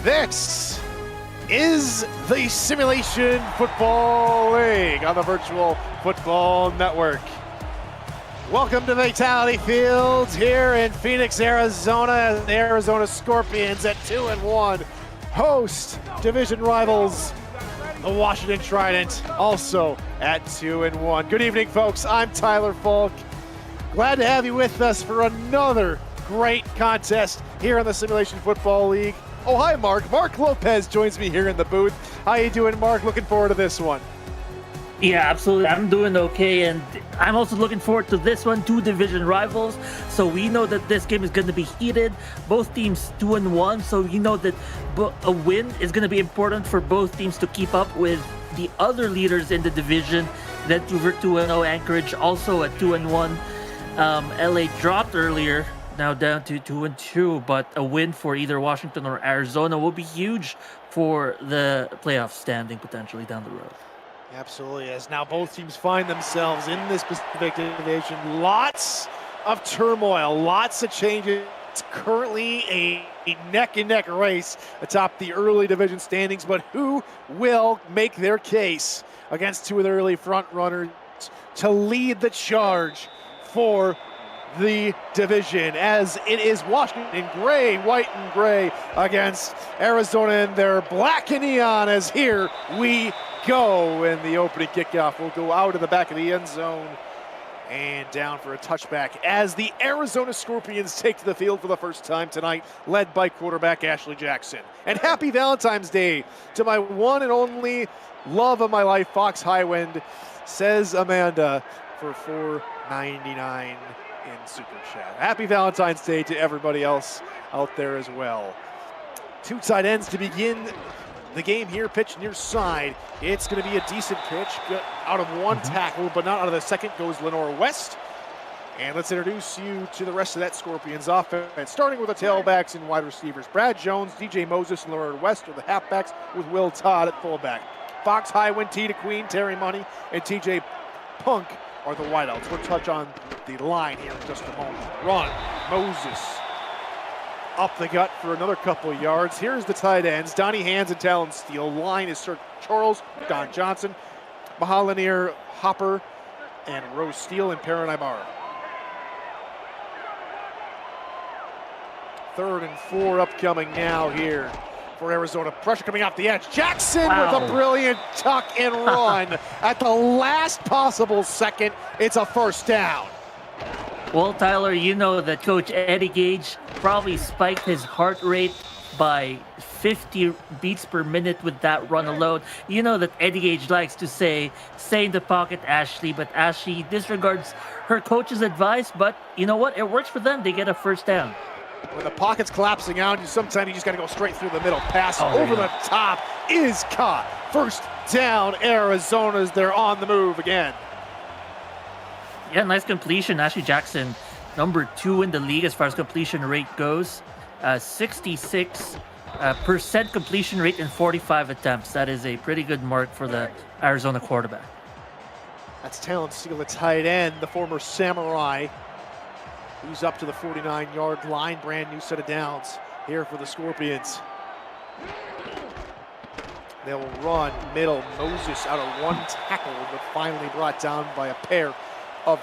This is the Simulation Football League on the Virtual Football Network. Welcome to Vitality Fields here in Phoenix, Arizona. The Arizona Scorpions at 2-1 host division rivals, the Washington Trident, also at 2-1. Good evening, folks. I'm Tyler Falk. Glad to have you with us for another great contest here in the Simulation Football League. Oh, hi, Mark. Mark Lopez joins me here in the booth. How you doing, Mark? Looking forward to this one. Yeah, absolutely. I'm doing okay, and I'm also looking forward to this one. Two division rivals, so we know that this game is going to be heated. Both teams 2-1, so you know that a win is going to be important for both teams to keep up with the other leaders in the division. Vancouver 2-0, Anchorage also at 2-1. LA dropped earlier, now down to 2-2, but a win for either Washington or Arizona will be huge for the playoff standing potentially down the road. Absolutely, as now both teams find themselves in this specific division. Lots of turmoil, lots of changes. It's currently a neck-and-neck race atop the early division standings, but who will make their case against two of the early front runners to lead the charge for the division, as it is Washington in gray, white and gray against Arizona in their black and neon, as here we go. And the opening kickoff will go out of the back of the end zone and down for a touchback as the Arizona Scorpions take to the field for the first time tonight, led by quarterback Ashley Jackson. And happy Valentine's Day to my one and only love of my life, Fox Highwind, says Amanda for $4.99 in Super Chat. Happy Valentine's Day to everybody else out there as well. Two tight ends to begin the game here, pitch near side. It's going to be a decent pitch. Out of one tackle, but not out of the second, goes Lenore West. And let's introduce you to the rest of that Scorpions offense, starting with the tailbacks and wide receivers. Brad Jones, DJ Moses, and Lenore West are the halfbacks, with Will Todd at fullback. Fox Highwind, T to Queen, Terry Money, and TJ Punk are the wideouts. We'll touch on the line here in just a moment. Run, Moses up the gut for another couple of yards. Here's the tight ends, Donnie Hands and Talon Steele. Line is Sir Charles, Don Johnson, Mahalanier Hopper, and Rose Steele and Perrin Ibarra. 3rd and 4 upcoming now here for Arizona. Pressure coming off the edge. Jackson with a brilliant tuck and run at the last possible second. It's a first down. Well, Tyler, you know that Coach Eddie Gage probably spiked his heart rate by 50 beats per minute with that run alone. You know that Eddie Gage likes to say, stay in the pocket, Ashley, but Ashley disregards her coach's advice, but you know what? It works for them. They get a first down. When the pocket's collapsing out, sometimes you just got to go straight through the middle. Pass over the top is caught. First down, Arizona's. They're on the move again. Yeah, nice completion. Ashley Jackson, number 2 in the league as far as completion rate goes. 66% completion rate in 45 attempts. That is a pretty good mark for the Arizona quarterback. That's Talon Steele, the tight end, the former Samurai. He's up to the 49-yard line. Brand new set of downs here for the Scorpions. They'll run middle. Moses out of one tackle, but finally brought down by a pair of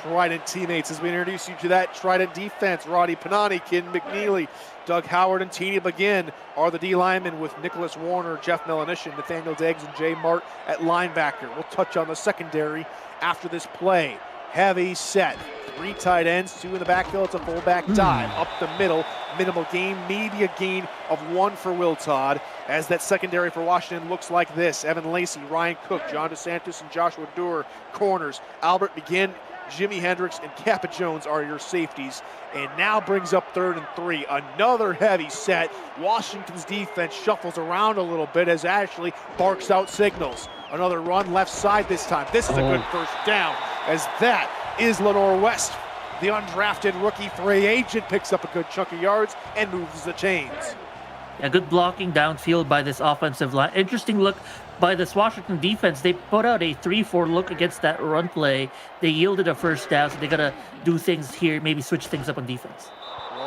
Trident teammates. As we introduce you to that Trident defense, Roddy Panani, Ken McNeely, Doug Howard, and Teeny McGinn are the D linemen, with Nicholas Warner, Jeff Melanishin, Nathaniel Deggs, and Jay Mart at linebacker. We'll touch on the secondary after this play. Heavy set. 3 tight ends, 2 in the backfield. It's a fullback dive up the middle. Minimal gain, maybe a gain of 1 for Will Todd, as that secondary for Washington looks like this. Evan Lacey, Ryan Cook, John DeSantis, and Joshua Doer, corners. Albert McGinn, Jimmy Hendricks, and Kappa Jones are your safeties. And now brings up 3rd and 3. Another heavy set. Washington's defense shuffles around a little bit as Ashley barks out signals. Another run left side this time. This is a good first down, as that is Lenore West. The undrafted rookie free agent picks up a good chunk of yards and moves the chains. A good blocking downfield by this offensive line. Interesting look by this Washington defense. They put out a 3-4 look against that run play. They yielded a first down, so they got to do things here, maybe switch things up on defense.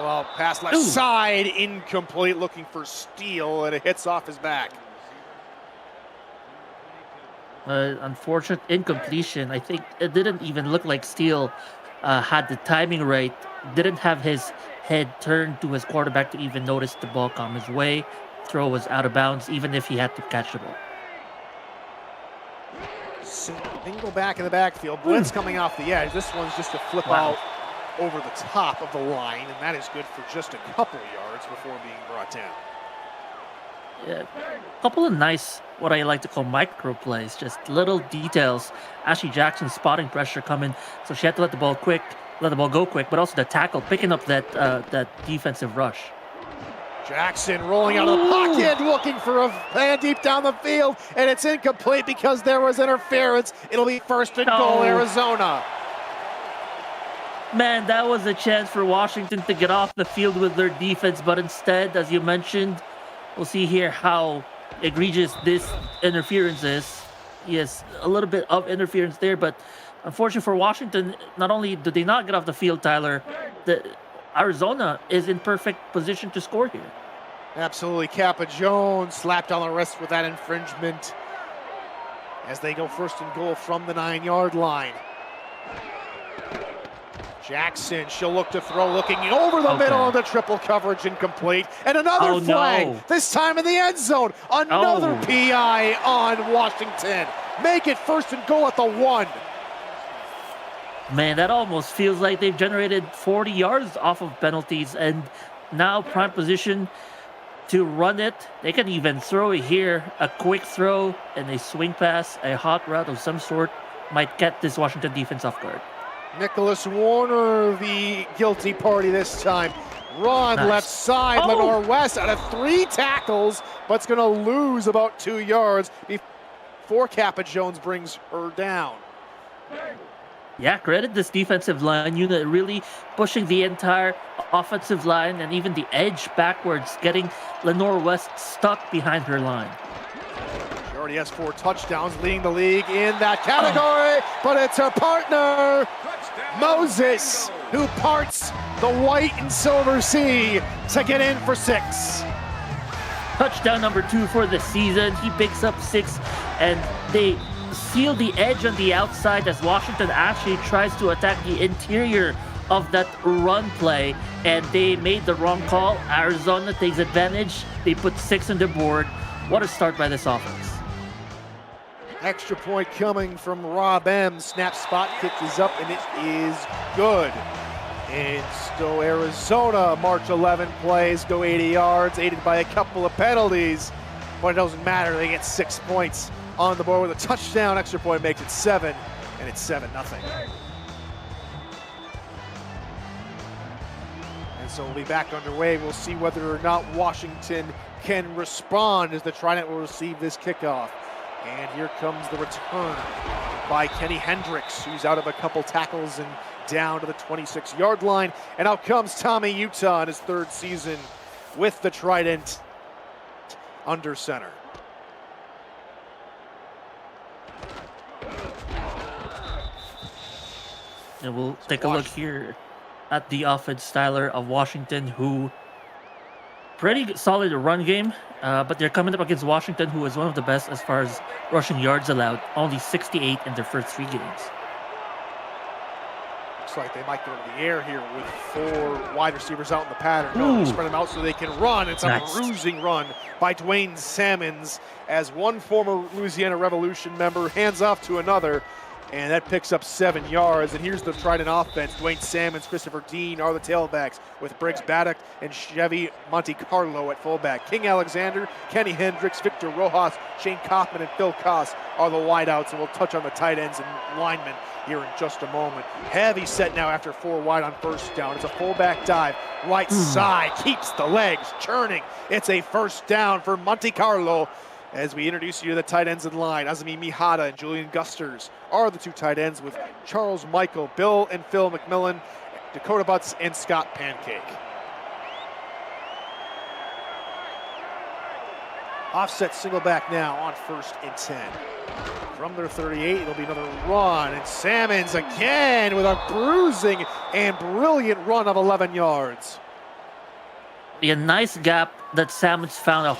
Well, pass left side, incomplete, looking for Steele, and it hits off his back. Unfortunate incompletion. I think it didn't even look like Steele had the timing right. Didn't have his head turned to his quarterback to even notice the ball come his way. Throw was out of bounds, even if he had to catch the ball. Single back in the backfield. Blitz coming off the edge. This one's just a flip out over the top of the line, and that is good for just a couple yards before being brought down. Yeah, a couple of nice, what I like to call micro plays, just little details. Ashley Jackson spotting pressure coming, so she had to let the ball go quick, but also the tackle picking up that defensive rush. Jackson rolling out of the pocket, looking for a man deep down the field, and it's incomplete because there was interference. It'll be first and goal, Arizona. Man, that was a chance for Washington to get off the field with their defense, but instead, as you mentioned, we'll see here how egregious this interference is. Yes, a little bit of interference there, but unfortunately for Washington, not only did they not get off the field, Tyler, Arizona is in perfect position to score here. Absolutely. Kappa Jones slapped on the wrist with that infringement as they go first and goal from the 9-yard line. Jackson, she'll look to throw, looking over the middle of the triple coverage, incomplete. And another flag, this time in the end zone. Another PI on Washington. Make it first and goal at the 1. Man, that almost feels like they've generated 40 yards off of penalties, and now prime position to run it. They can even throw it here. A quick throw and a swing pass, a hot route of some sort might get this Washington defense off guard. Nicholas Warner, the guilty party this time. Run left side, Lenore West out of 3 tackles, but it's going to lose about 2 yards before Kappa Jones brings her down. Yeah, credit this defensive line unit really pushing the entire offensive line and even the edge backwards, getting Lenore West stuck behind her line. She already has 4 touchdowns, leading the league in that category, but it's her partner, Moses, who parts the white and silver sea to get in for 6. Touchdown number 2 for the season. He picks up 6, and they seal the edge on the outside as Washington actually tries to attack the interior of that run play, and they made the wrong call. Arizona takes advantage. They put 6 on the board. What a start by this offense. Extra point coming from Rob M. Snap spot kick is up, and it is good. And so Arizona, March 11 plays, go 80 yards, aided by a couple of penalties. But it doesn't matter, they get 6 points on the board with a touchdown. Extra point makes it 7, and it's 7-0. And so we'll be back underway. We'll see whether or not Washington can respond as the Trident will receive this kickoff. And here comes the return by Kenny Hendricks, who's out of a couple tackles and down to the 26-yard line. And out comes Tommy Utah in his 3rd season with the Trident under center. And we'll take a look here at the offense, Tyler, of Washington, who pretty solid run game, but they're coming up against Washington, who is one of the best as far as rushing yards allowed, only 68 in their first 3 games. Looks like they might go to the air here with 4 wide receivers out in the pattern. No, spread them out so they can run. It's a bruising run by Dwayne Salmons as one former Louisiana Revolution member hands off to another. And that picks up 7 yards. And here's the Trident offense. Dwayne Salmons, Christopher Dean are the tailbacks, with Briggs Baddock and Chevy Monte Carlo at fullback. King Alexander, Kenny Hendricks, Victor Rojas, Shane Kaufman, and Phil Koss are the wideouts. And we'll touch on the tight ends and linemen here in just a moment. Heavy set now after 4 wide on first down. It's a fullback dive. Right side, keeps the legs churning. It's a first down for Monte Carlo. As we introduce you to the tight ends in line, Azami Mihata and Julian Gusters are the 2 tight ends, with Charles Michael, Bill and Phil McMillan, Dakota Butts, and Scott Pancake. Offset single back now on 1st and 10. From their 38, it'll be another run, and Salmons again with a bruising and brilliant run of 11 yards. A nice gap that Salmon's found a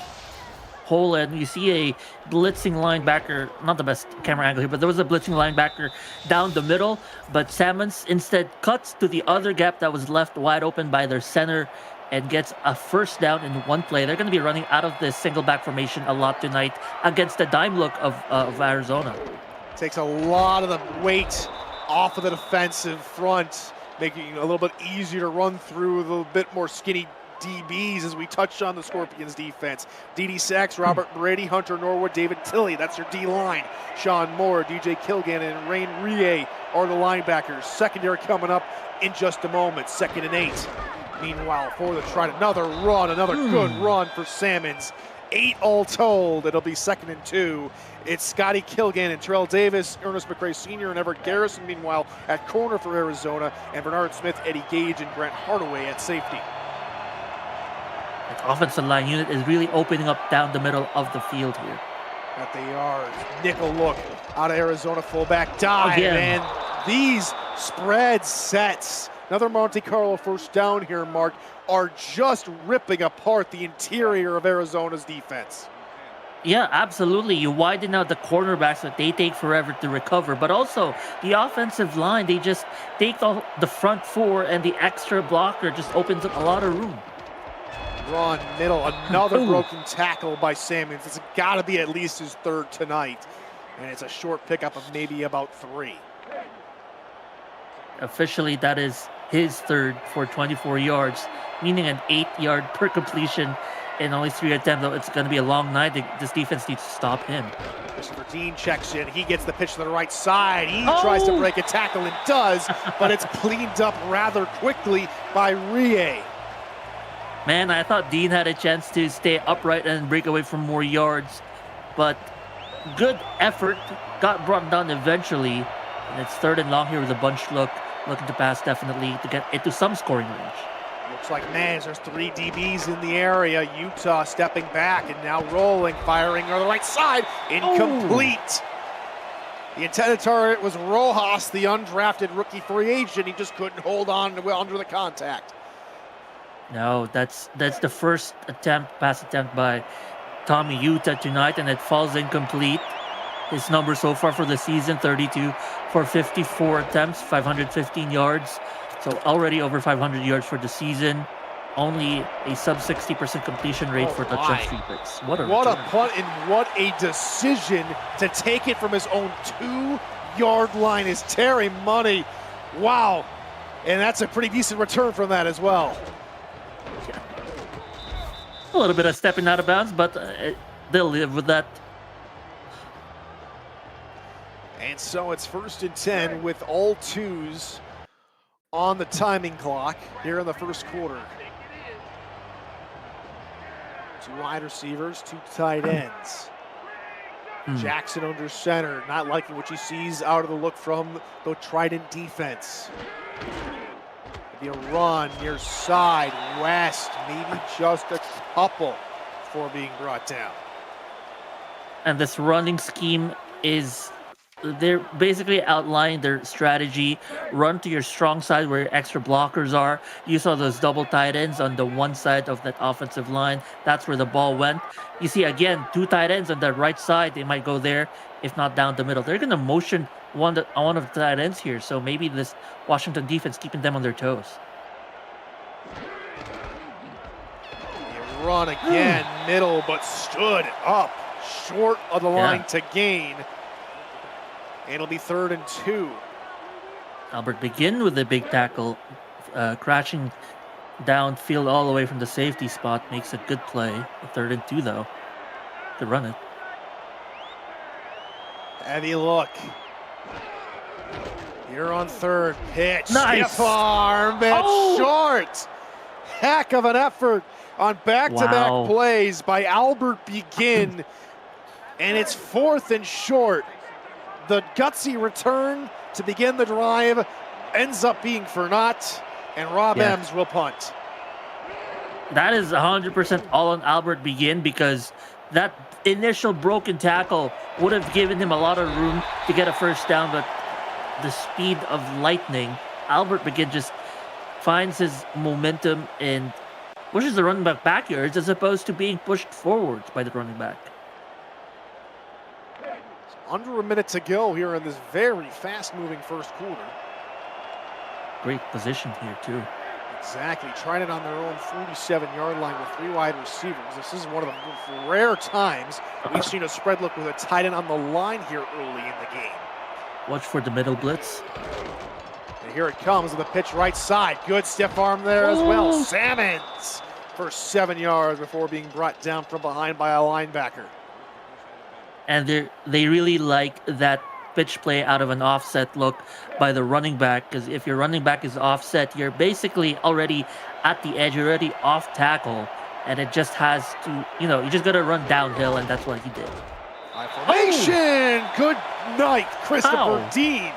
hole in. You see a blitzing linebacker, not the best camera angle here, but there was a blitzing linebacker down the middle, but Salmon's instead cuts to the other gap that was left wide open by their center and gets a first down in one play. They're going to be running out of this single back formation a lot tonight against the dime look of Arizona. Takes a lot of the weight off of the defensive front, making it a little bit easier to run through, a little bit more skinny DBs as we touched on the Scorpions defense. D.D. Sachs, Robert Brady, Hunter Norwood, David Tilley, that's your D-line. Sean Moore, DJ Kilgan, and Rain Rie are the linebackers. Secondary coming up in just a moment, 2nd and 8. Meanwhile, for the Trident, another run, another good run for Salmons. 8 all told. It'll be 2nd and 2. It's Scotty Kilgan and Terrell Davis, Ernest McRae Sr. and Everett Garrison, meanwhile, at corner for Arizona, and Bernard Smith, Eddie Gage, and Grant Hardaway at safety. The offensive line unit is really opening up down the middle of the field here. At the yards, nickel look out of Arizona fullback dive, Again. and these spread sets, another Monte Carlo first down here, Mark, are just ripping apart the interior of Arizona's defense. Yeah, absolutely. You widen out the cornerbacks, but they take forever to recover. But also, the offensive line, they just take the front four, and the extra blocker just opens up a lot of room. Run, middle, another broken tackle by Salmons. It's got to be at least his 3rd tonight. And it's a short pickup of maybe about 3. Officially, that is his 3rd for 24 yards, meaning an 8-yard per completion in only 3 attempts. Though it's going to be a long night. This defense needs to stop him. Christopher Dean checks in. He gets the pitch to the right side. He tries to break a tackle and does, but it's cleaned up rather quickly by Rie. Man, I thought Dean had a chance to stay upright and break away from more yards, but good effort, got brought down eventually, and it's 3rd and long here with a bunch look, looking to pass definitely to get into some scoring range. Looks like, man, there's 3 DBs in the area. Utah stepping back and now rolling, firing on the right side, incomplete. The intended target was Rojas, the undrafted rookie free agent. He just couldn't hold on under the contact. No, that's the first pass attempt by Tommy Utah tonight, and it falls incomplete. His number so far for the season, 32 for 54 attempts, 515 yards. So already over 500 yards for the season. Only a sub 60% completion rate for touchdown streakers. What a punt, and what a decision to take it from his own 2-yard line is Terry Money. Wow. And that's a pretty decent return from that as well. A little bit of stepping out of bounds, but they'll live with that. And so it's 1st and 10 with all 2s on the timing clock here in the first quarter. 2 wide receivers, 2 tight ends. Jackson under center, not liking what he sees out of the look from the Trident defense. Maybe a run near side, west, maybe just a couple before being brought down. And this running scheme is, they're basically outlining their strategy. Run to your strong side where your extra blockers are. You saw those double tight ends on the one side of that offensive line. That's where the ball went. You see, again, 2 tight ends on the right side. They might go there, if not down the middle. They're going to motion one of the tight ends here. So maybe this Washington defense keeping them on their toes. You run again, middle, but stood up short of the line to gain. And it'll be 3rd and 2. Albert begin with a big tackle, crashing downfield all the way from the safety spot, makes a good play. 3rd and 2 though. Could run it. Heavy look. Here on 3rd, pitch. Nice. Stiff arm, but short. Heck of an effort on back-to-back plays by Albert Begin. And it's 4th and short. The gutsy return to begin the drive ends up being for naught, and Rob Ems will punt. That is 100% all on Albert Begin, because that initial broken tackle would have given him a lot of room to get a first down, but the speed of lightning, Albert Begin just finds his momentum and pushes the running back backwards as opposed to being pushed forwards by the running back. Under a minute to go here in this very fast-moving first quarter. Great position here, too. Exactly. Trident on their own 47-yard line with 3 wide receivers. This is one of the rare times we've seen a spread look with a tight end on the line here early in the game. Watch for the middle blitz. And here it comes with a pitch right side. Good stiff arm there as well. Salmons for 7 yards before being brought down from behind by a linebacker. And they really like that pitch play out of an offset look by the running back, because if your running back is offset, you're basically already at the edge, you're already off tackle, and it just has to, you just got to run downhill, and that's what he did. High formation! Good night, Christopher Dean.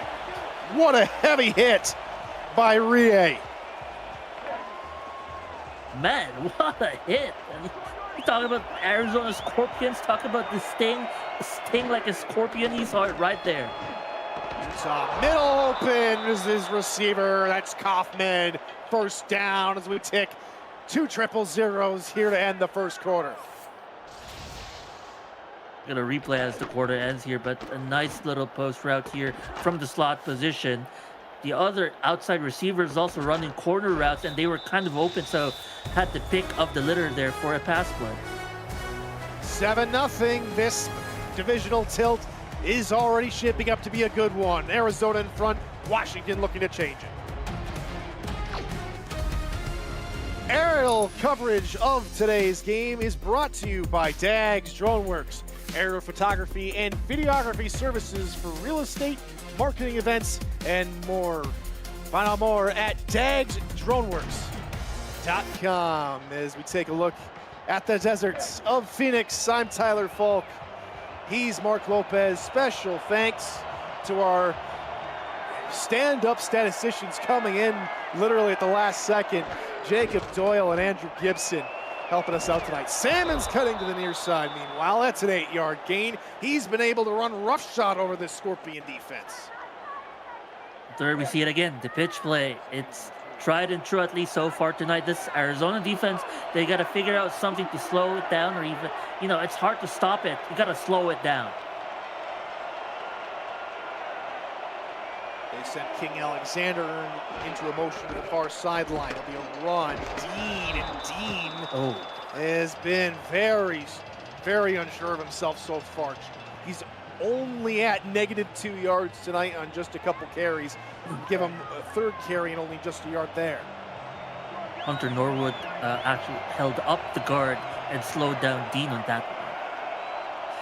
What a heavy hit by Rie. Man, what a hit. You talk about Arizona Scorpions, talk about the sting like a scorpion. He saw it right there. Utah middle open is his receiver. That's Kaufman. First down as we tick 2 000 here to end the first quarter. Gonna replay as the quarter ends here, but a nice little post route here from the slot position. The other outside receiver is also running corner routes, and they were kind of open, so had the pick of the litter there for a pass play. 7-0. This divisional tilt is already shaping up to be a good one. Arizona in front, Washington looking to change it. Aerial coverage of today's game is brought to you by Dags DroneWorks, aerial photography and videography services for real estate, marketing events, and more. Find out more at dagsdroneworks.com as we take a look at the deserts of Phoenix. I'm Tyler Falk. He's Mark Lopez. Special thanks to our stand-up statisticians coming in literally at the last second. Jacob Doyle and Andrew Gibson helping us out tonight. Salmon's cutting to the near side. Meanwhile, that's an 8-yard gain. He's been able to run roughshod over this Scorpion defense. There we see it again, the pitch play. It's tried and true, at least so far tonight. This Arizona defense, they got to figure out something to slow it down, or even, it's hard to stop it. You got to slow it down. They sent King Alexander into a motion to the far sideline. It'll be a run. Dean has been very, very unsure of himself so far. He's only at -2 yards tonight on just a couple carries. Give him a third carry and only just a yard there. Hunter Norwood actually held up the guard and slowed down Dean on that one.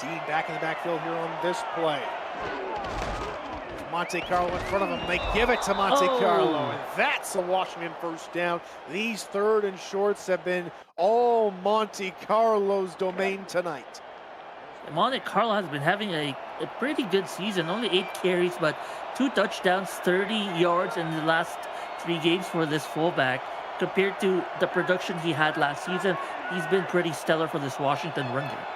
Dean back in the backfield here on this play. Monte Carlo in front of him. They give it to Monte Carlo, and that's a Washington first down. These third and shorts have been all Monte Carlo's domain tonight. Monte Carlo has been having a pretty good season. Only 8 carries, but 2 touchdowns, 30 yards in the last 3 games for this fullback. Compared to the production he had last season, he's been pretty stellar for this Washington run game.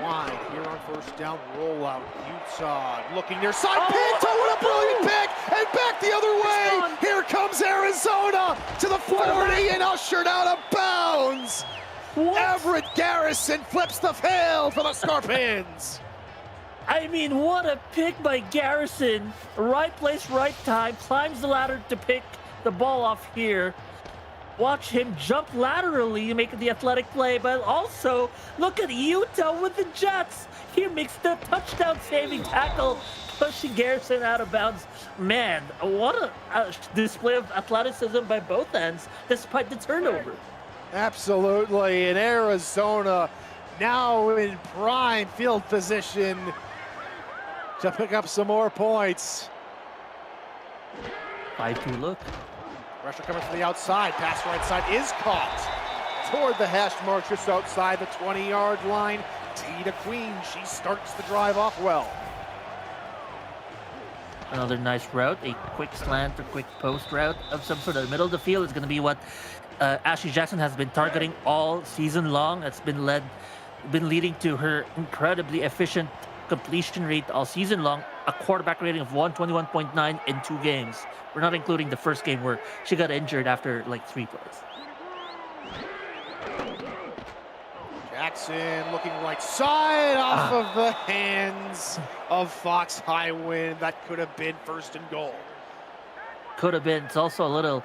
Wide here on first down, rollout. Utah looking near side. Pinto with a brilliant pick, and back the other way. Here comes Arizona to the 40 and ushered out of bounds. Everett Garrison flips the field for the Scorpions. I mean, what a pick by Garrison. Right place, right time. Climbs the ladder to pick the ball off here. Watch him jump laterally, making the athletic play, but also look at Utah with the Jets. He makes the touchdown saving tackle, pushing Garrison out of bounds. Man, what a display of athleticism by both ends, despite the turnover. Absolutely, and Arizona now in prime field position to pick up some more points. 5-2 look. Pressure coming from the outside. Pass right side is caught toward the hash mark just outside the 20-yard line. Tita Queen, she starts the drive off well. Another nice route, a quick slant or quick post route of some sort. The middle of the field is going to be what Ashley Jackson has been targeting all season long. It's been leading to her incredibly efficient completion rate all season long, a quarterback rating of 121.9 in 2 games. We're not including the first game where she got injured after like 3 plays. Jackson looking right side off of the hands of Fox Highwind. That could have been first and goal. Could have been. It's also a little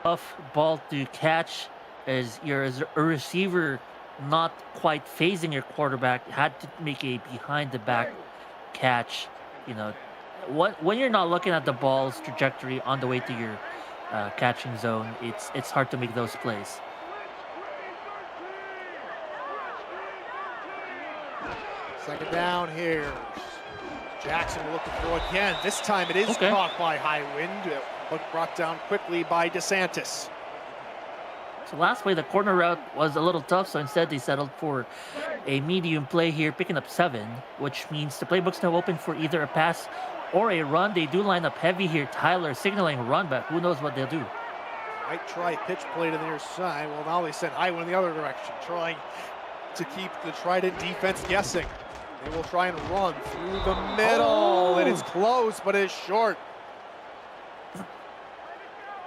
tough ball to catch as you're as a receiver not quite phasing your quarterback. Had to make a behind the back catch. You know, when you're not looking at the ball's trajectory on the way to your catching zone, it's hard to make those plays. Second down here. Jackson will look to throw again. This time it is caught by Highwind, but brought down quickly by DeSantis. So last play, the corner route was a little tough, so instead they settled for a medium play here, picking up 7, which means the playbook's now open for either a pass or a run. They do line up heavy here. Tyler signaling run, but who knows what they'll do. Might try pitch play to the near side. Well, now they send Highwind in the other direction, trying to keep the Trident defense guessing. They will try and run through the middle. It is close, but it is short.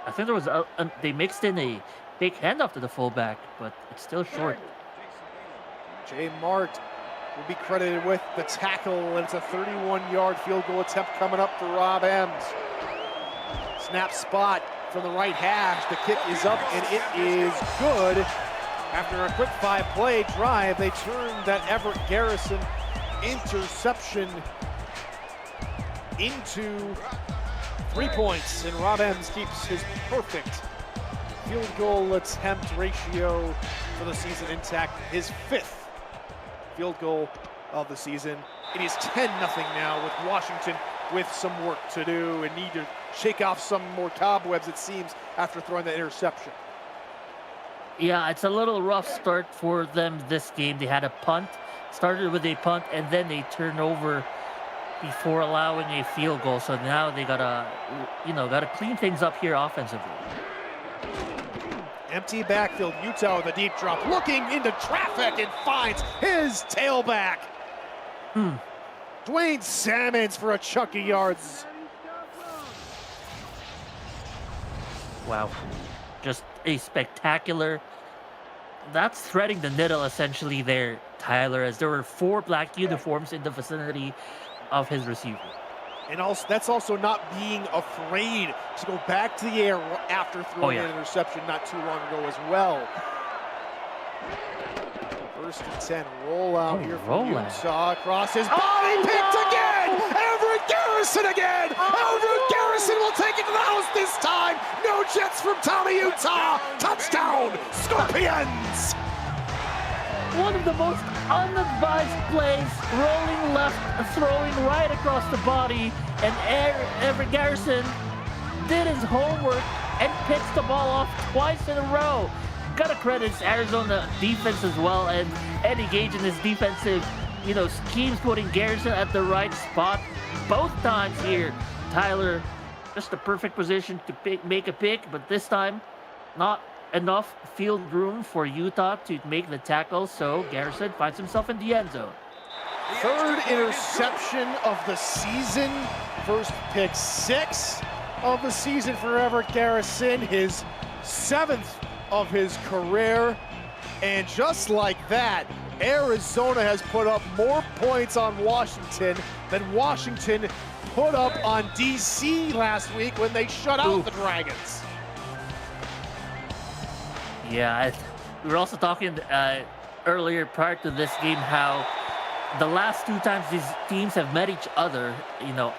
I think there was they mixed in a big handoff to the fullback, but it's still short. Jay Mart will be credited with the tackle, and it's a 31-yard field goal attempt coming up for Rob Ems. Snap spot from the right hash. The kick is up, and it is good. After a quick 5-play drive, they turned that Everett Garrison interception into 3 points, and Rob Ems keeps his perfect field goal attempt ratio for the season intact, his 5th field goal of the season. It is 10-0 now with Washington with some work to do and need to shake off some more cobwebs, it seems, after throwing that interception. Yeah, it's a little rough start for them this game. They had a punt, started with a punt, and then they turnover before allowing a field goal. So now they gotta clean things up here offensively. Empty backfield, Utah with a deep drop, looking into traffic and finds his tailback. Dwayne Salmons for a chunk of yards. Wow, just a spectacular. That's threading the needle essentially there, Tyler, as there were 4 black uniforms in the vicinity of his receiver. And also, that's also not being afraid to go back to the air after throwing an interception not too long ago as well. First and 10, rollout here from Utah. Across his body, picked again! Everett Garrison again! Everett Garrison will take it to the house this time! No jets from Tommy Utah! Touchdown, Scorpions! One of the most unadvised plays, rolling left, throwing right across the body, and Everett Garrison did his homework and picks the ball off twice in a row. Gotta credit Arizona defense as well, and Eddie Gage in his defensive, schemes, putting Garrison at the right spot both times here. Tyler, just the perfect position to make a pick, but this time, not enough field room for Utah to make the tackle, so Garrison finds himself in the end zone. 3rd interception of the season. First pick 6 of the season for Everett Garrison. His 7th of his career. And just like that, Arizona has put up more points on Washington than Washington put up on DC last week when they shut out the Dragons. Yeah, we were also talking earlier prior to this game how the last 2 times these teams have met each other,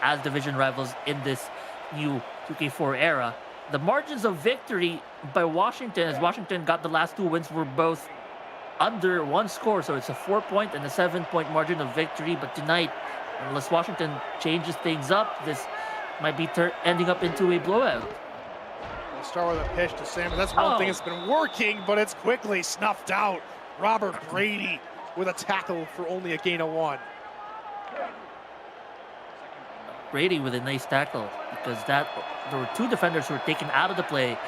as division rivals in this new 2K4 era, the margins of victory by Washington, as Washington got the last 2 wins, were both under 1 score. So it's a 4-point and a 7-point margin of victory. But tonight, unless Washington changes things up, this might be ending up into a blowout. We'll start with a pitch to Sam. That's one thing that's been working, but it's quickly snuffed out. Robert Brady with a tackle for only a gain of 1. Brady with a nice tackle, because there were 2 defenders who were taken out of the play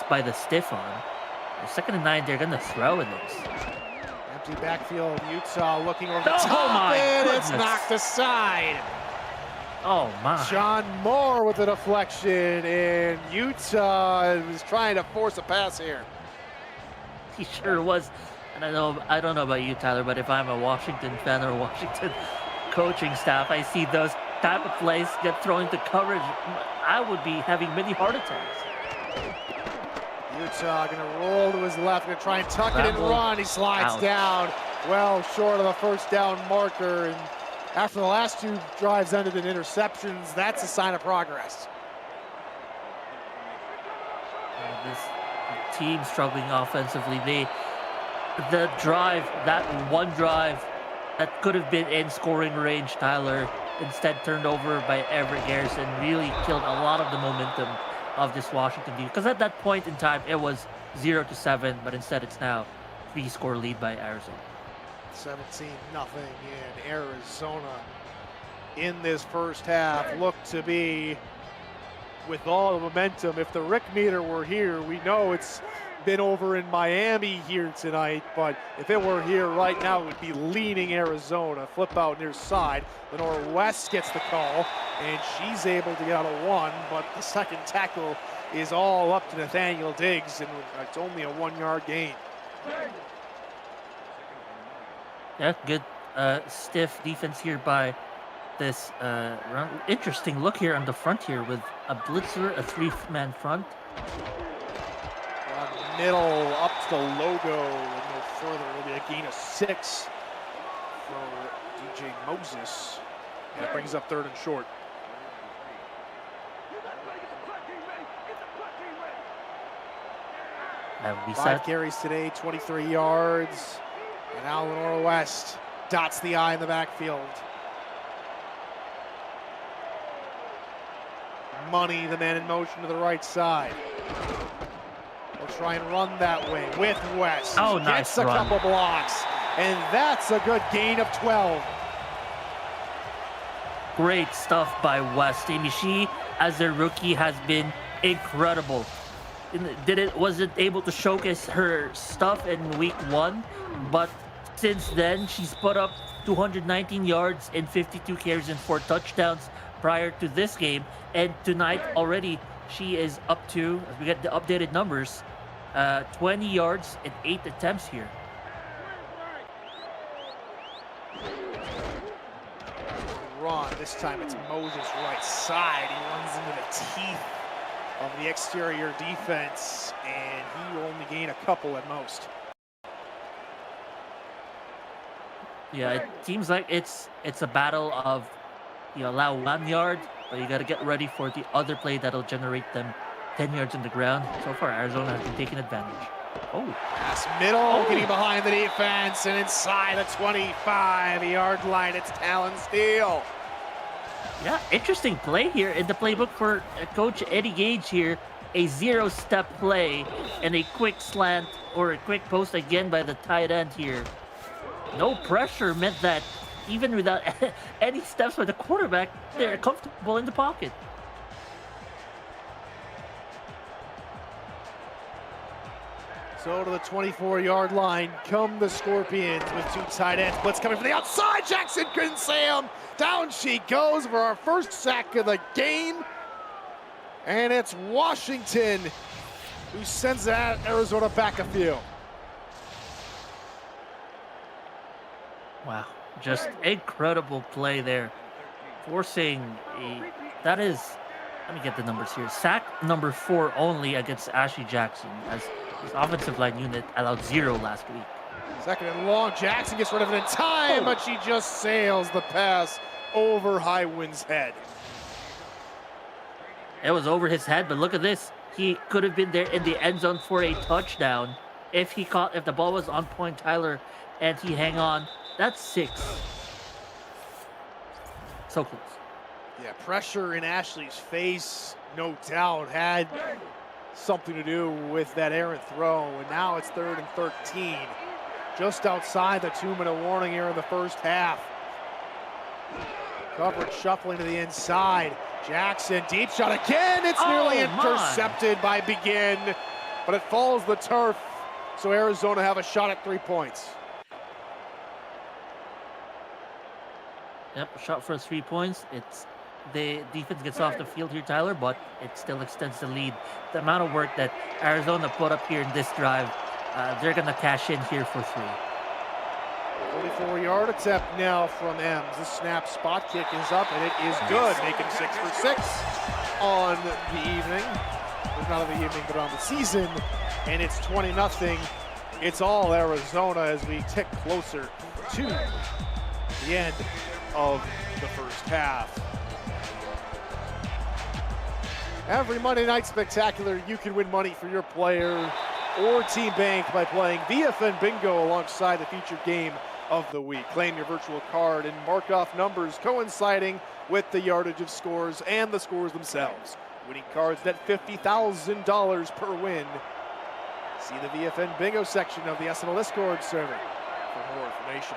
by the stiff arm. The 2nd and 9, they're going to throw in this. Empty backfield, Utah looking over the top, and it's knocked aside. Oh my. John Moore with a deflection, and Utah is trying to force a pass here. He sure was. And I don't know about you, Tyler, but if I'm a Washington fan or a Washington coaching staff, I see those type of plays get thrown into coverage, I would be having many heart attacks. Utah gonna roll to his left, gonna try and tuck it and run. He slides down, well short of the first down marker. And after the last two drives ended in interceptions, that's a sign of progress. This team struggling offensively. The drive, that one drive that could have been in scoring range, Tyler, instead turned over by Everett Harrison, really killed a lot of the momentum of this Washington team. Because at that point in time, it was 0-7, but instead it's now 3-score lead by Arizona. 17-0 in Arizona in this first half. Looked to be, with all the momentum, if the Rick meter were here, we know it's been over in Miami here tonight, but if it were here right now, it would be leaning Arizona. Flip out near side. Lenora West gets the call, and she's able to get out of one, but the second tackle is all up to Nathaniel Diggs, and it's only a 1-yard gain. Yeah, good stiff defense here by this interesting look here on the front here with a blitzer, a 3-man front. Middle up to the logo and no further. It'll be a gain of 6 for DJ Moses. And it brings up 3rd and short. Five carries today, 23 yards. And now Lenora West dots the I in the backfield. Money, the man in motion to the right side. We'll try and run that way with West. Oh, nice Gets a run. couple blocks, and that's a good gain of 12. Great stuff by West. Amy, she, as a rookie, has been incredible. Wasn't able to showcase her stuff in week 1, but since then, she's put up 219 yards and 52 carries and 4 touchdowns prior to this game. And tonight already, she is up to, as we get the updated numbers, 20 yards and 8 attempts here. Run. This time it's Moses right side. He runs into the teeth of the exterior defense, and he will only gain a couple at most. Yeah, it seems like it's a battle of, you allow 1 yard, but you got to get ready for the other play that'll generate them 10 yards on the ground. So far, Arizona has been taking advantage. Oh. Pass middle, getting behind the defense, and inside the 25-yard line, it's Talon Steele. Yeah, interesting play here in the playbook for Coach Eddie Gage here. A 0-step play and a quick slant or a quick post again by the tight end here. No pressure meant that even without any steps by the quarterback, they're comfortable in the pocket. So to the 24-yard line come the Scorpions with 2 tight ends. Blitz coming from the outside. Jackson couldn't see him. Down she goes for our first sack of the game. And it's Washington who sends that Arizona back a few. Wow, just incredible play there. Forcing that is, let me get the numbers here. Sack number 4 only against Ashley Jackson, as his offensive line unit allowed 0 last week. 2nd and long, Jackson gets rid of it in time, but she just sails the pass over Highwind's head. It was over his head, but look at this. He could have been there in the end zone for a touchdown if the ball was on point, Tyler, and he hang on. That's 6. So close. Yeah, pressure in Ashley's face, no doubt, had something to do with that errant throw. And now it's 3rd and 13. Just outside the 2-minute warning here in the first half. Coverage shuffling to the inside. Jackson, deep shot again. It's nearly intercepted by Begin, but it falls the turf. So Arizona have a shot at 3 points. Yep, shot for 3 points. It's the defense gets off the field here, Tyler, but it still extends the lead. The amount of work that Arizona put up here in this drive they're going to cash in here for 3. 44-yard attempt now from Ems. The snap spot kick is up, and it is good, making 6 for 6 on the evening. Well, not on the evening, but on the season. And it's 20-0. It's all Arizona as we tick closer to the end of the first half. Every Monday Night Spectacular, you can win money for your player or team bank by playing VFN Bingo alongside the featured game of the week. Claim your virtual card and mark off numbers coinciding with the yardage of scores and the scores themselves. Winning cards net $50,000 per win. See the VFN Bingo section of the SFL Discord server for more information.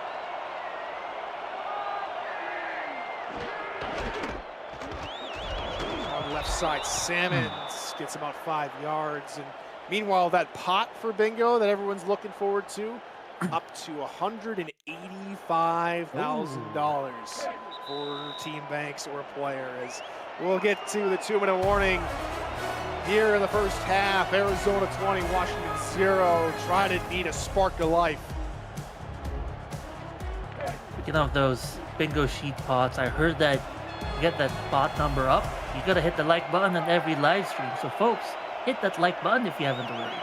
On the left side, Salmons gets about 5 yards. And meanwhile, that pot for bingo that everyone's looking forward to, up to $185,000 for team banks or player. As we'll get to the 2-minute warning here in the first half. Arizona 20, Washington 0. Trident need a spark of life. Speaking of those bingo sheet pots, I heard that to get that pot number up, you gotta hit the like button on every live stream. So folks, hit that like button if you haven't already.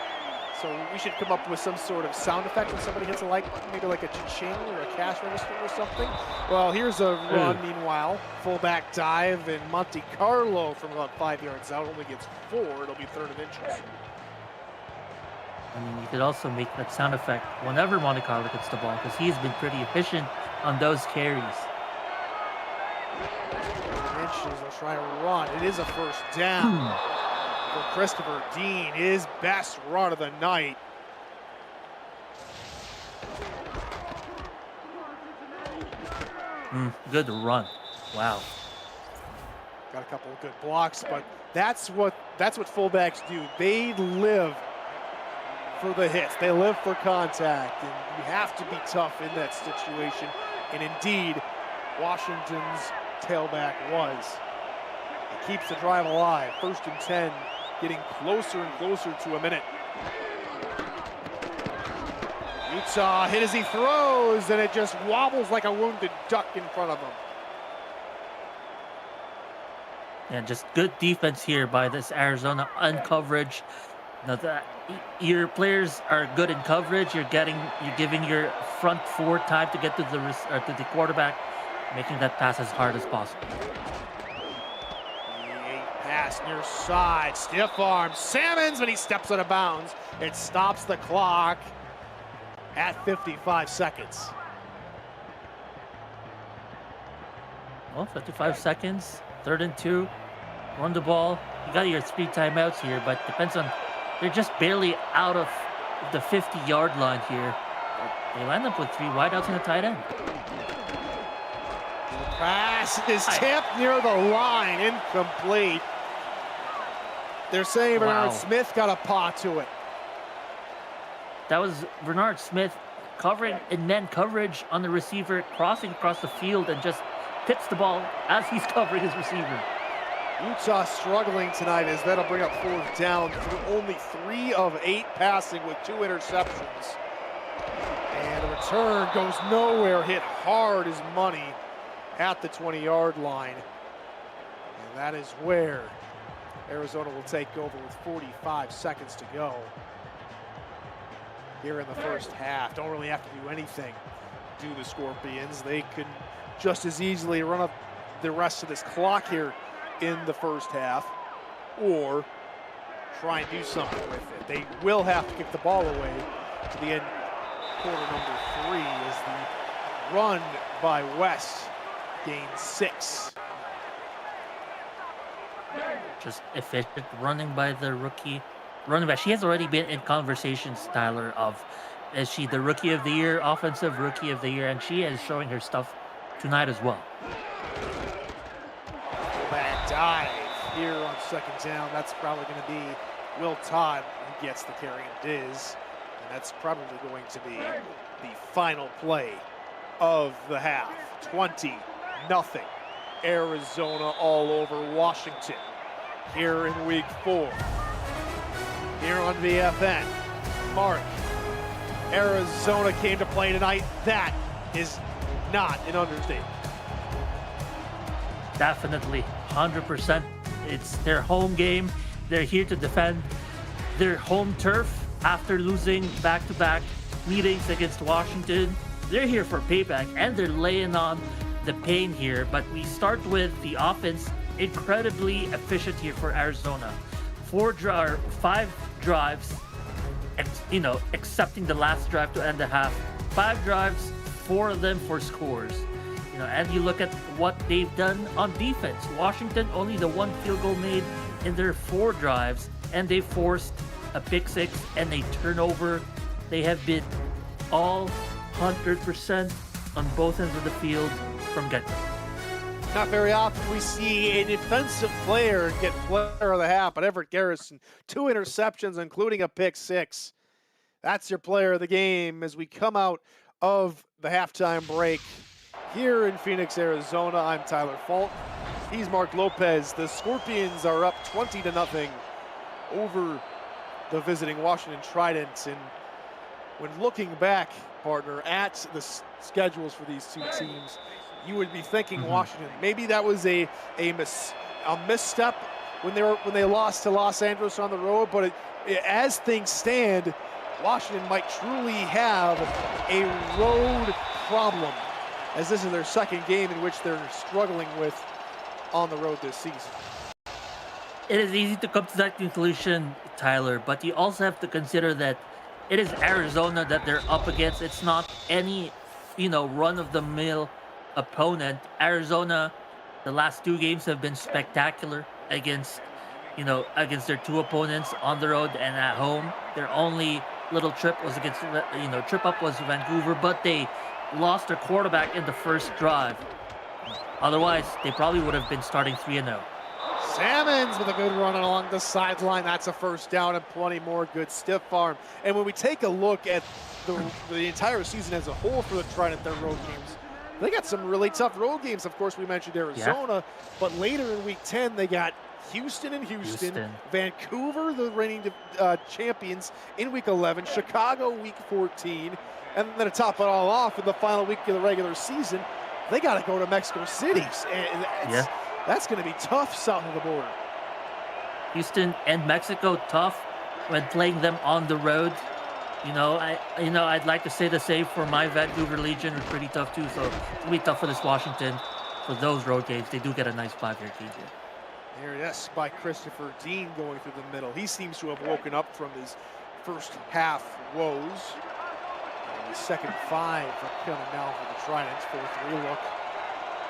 So we should come up with some sort of sound effect when somebody hits a like button, maybe like a cha-ching or a cash register or something. Well, here's a run meanwhile. Fullback dive, and Monte Carlo from about 5 yards out only gets 4. It'll be 3rd and inches. I mean, you could also make that sound effect whenever Monte Carlo gets the ball, because he's been pretty efficient on those carries. 3rd inches, they'll try a run. It is a first down. For Christopher Dean, his best run of the night. Good run. Wow. Got a couple of good blocks, but that's what fullbacks do. They live for the hits. They live for contact, and you have to be tough in that situation. And indeed, Washington's tailback was. It keeps the drive alive. 1st and 10. Getting closer and closer to a minute. Utah hit as he throws, and it just wobbles like a wounded duck in front of him. And just good defense here by this Arizona on coverage. Now that your players are good in coverage, you're giving your front 4 time to get to the quarterback, making that pass as hard as possible. Pass near side, stiff arm, Salmons, but he steps out of bounds. It stops the clock at 55 seconds. Well, 55 seconds, 3rd and 2, run the ball. You got your 3 timeouts here, but depends on, they're just barely out of the 50-yard line here. They land up with 3 wideouts and a tight end. The pass is tipped near the line, incomplete. They're saying Bernard Smith got a paw to it. That was Bernard Smith covering in man coverage on the receiver, crossing across the field, and just hits the ball as he's covering his receiver. Utah struggling tonight as that'll bring up 4th down through only 3 of 8 passing with 2 interceptions. And the return goes nowhere, hit hard as money at the 20-yard line. And that is where Arizona will take over with 45 seconds to go here in the first half. Don't really have to do anything, do the Scorpions. They could just as easily run up the rest of this clock here in the first half, or try and do something with it. They will have to kick the ball away to the end. Quarter number 3 is the run by West gains 6. Just efficient running by the rookie running back. She has already been in conversations, Tyler, of is she the rookie of the year, offensive rookie of the year, and she is showing her stuff tonight as well. Bad dive here on 2nd down. That's probably going to be Will Todd who gets the carry and Diz. And that's probably going to be the final play of the half. 20-0. Arizona all over Washington here in week 4. Here on VFN, Mark Arizona came to play tonight. That is not an understatement. Definitely, 100%. It's their home game. They're here to defend their home turf after losing back-to-back meetings against Washington. They're here for payback, and they're laying on the pain here. But we start with the offense, incredibly efficient here for Arizona. 5 drives, excepting the last drive to end the half. 5 drives, 4 of them for scores. And you look at what they've done on defense. Washington only the 1 field goal made in their 4 drives, and they forced a pick 6 and a turnover. They have been all 100% on both ends of the field from get-go. Not very often we see a defensive player get player of the half, but Everett Garrison, 2 interceptions, including a pick 6. That's your player of the game as we come out of the halftime break. Here in Phoenix, Arizona, I'm Tyler Falk. He's Mark Lopez. The Scorpions are up 20-0 over the visiting Washington Trident. And when looking back, partner, at the schedules for these 2 teams, you would be thinking Washington. Maybe that was a misstep when they lost to Los Angeles on the road. But as things stand, Washington might truly have a road problem, as this is their 2nd game in which they're struggling with on the road this season. It is easy to come to that conclusion, Tyler, but you also have to consider that it is Arizona that they're up against. It's not any, run-of-the-mill opponent. Arizona, the last 2 games have been spectacular against their 2 opponents on the road and at home. Their only little trip was against, trip up was Vancouver, but they lost their quarterback in the first drive. Otherwise, they probably would have been starting 3-0. Salmons with a good run along the sideline. That's a first down and plenty more. Good stiff arm. And when we take a look at the entire season as a whole for the Trident, their road games, they got some really tough road games. Of course, we mentioned Arizona, but later in Week 10, they got Houston, Vancouver, the reigning champions, in Week 11, Chicago, Week 14, and then to top it all off in the final week of the regular season, they got to go to Mexico City. And that's going to be tough south of the border. Houston and Mexico, tough when playing them on the road. I'd like to say the same for my Vancouver Legion. It's pretty tough too. So it's going to be tough for this Washington for those road games. They do get a nice 5-year game here. Here, yes, by Christopher Dean going through the middle. He seems to have woken up from his first half woes. And the second 5 coming now for the Trident. 4-3 look